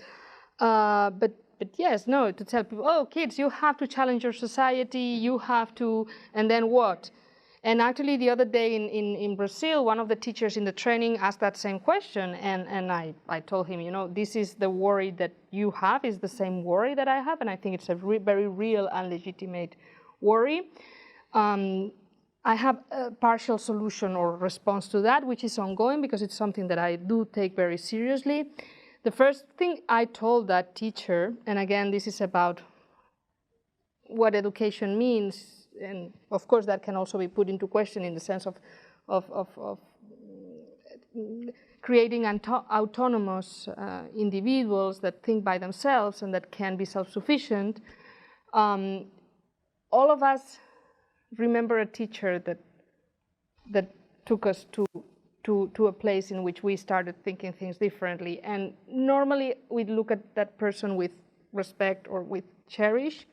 But yes, no, to tell people, oh, kids, you have to challenge your society, you have to, and then what? And actually the other day in Brazil, one of the teachers in the training asked that same question, and I told him, you know, this is the worry that you have, is the same worry that I have, and I think it's a very real and legitimate worry. I have a partial solution or response to that, which is ongoing because it's something that I do take very seriously. The first thing I told that teacher, and again, this is about what education means, and of course that can also be put into question in the sense of creating autonomous individuals that think by themselves and that can be self-sufficient. All of us remember a teacher that took us to a place in which we started thinking things differently, and normally we look at that person with respect or with cherish.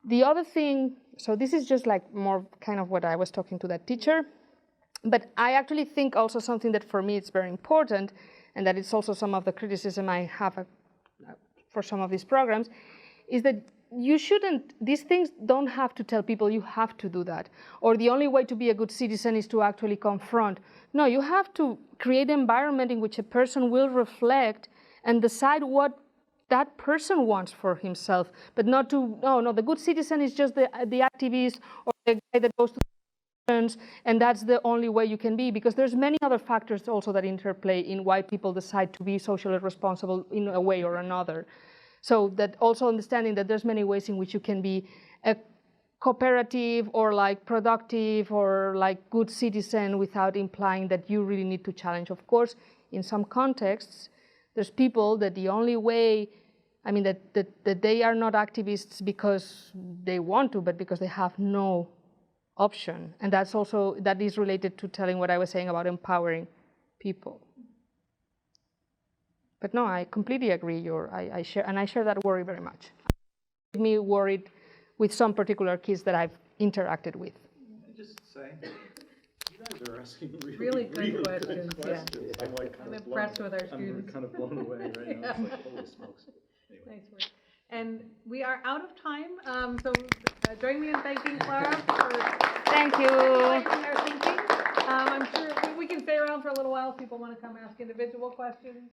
The other thing, so this is just like more kind of what I was talking to that teacher. But I actually think also something that for me it's very important, and that it's also some of the criticism I have for some of these programs, is that you shouldn't, these things don't have to tell people you have to do that, or the only way to be a good citizen is to actually confront. No, you have to create an environment in which a person will reflect and decide what that person wants for himself, but not to, no, the good citizen is just the activist or the guy that goes to and that's the only way you can be, because there's many other factors also that interplay in why people decide to be socially responsible in a way or another. So that also understanding that there's many ways in which you can be a cooperative or like productive or like good citizen without implying that you really need to challenge. Of course, in some contexts, there's people that the only way, I mean, that they are not activists because they want to, but because they have no option. And that's also, that is related to telling what I was saying about empowering people. But no, I completely agree. I share that worry very much. It made me worried with some particular kids that I've interacted with. I just say, you guys are asking Really good questions. Yeah. I'm like I'm impressed with our students. I'm kind of blown away right now. It's like, holy smokes. Anyway. Nice work. And we are out of time, so join me in thanking Clara for Thank you. enlightening our thinking. I'm sure we can stay around for a little while if people want to come ask individual questions.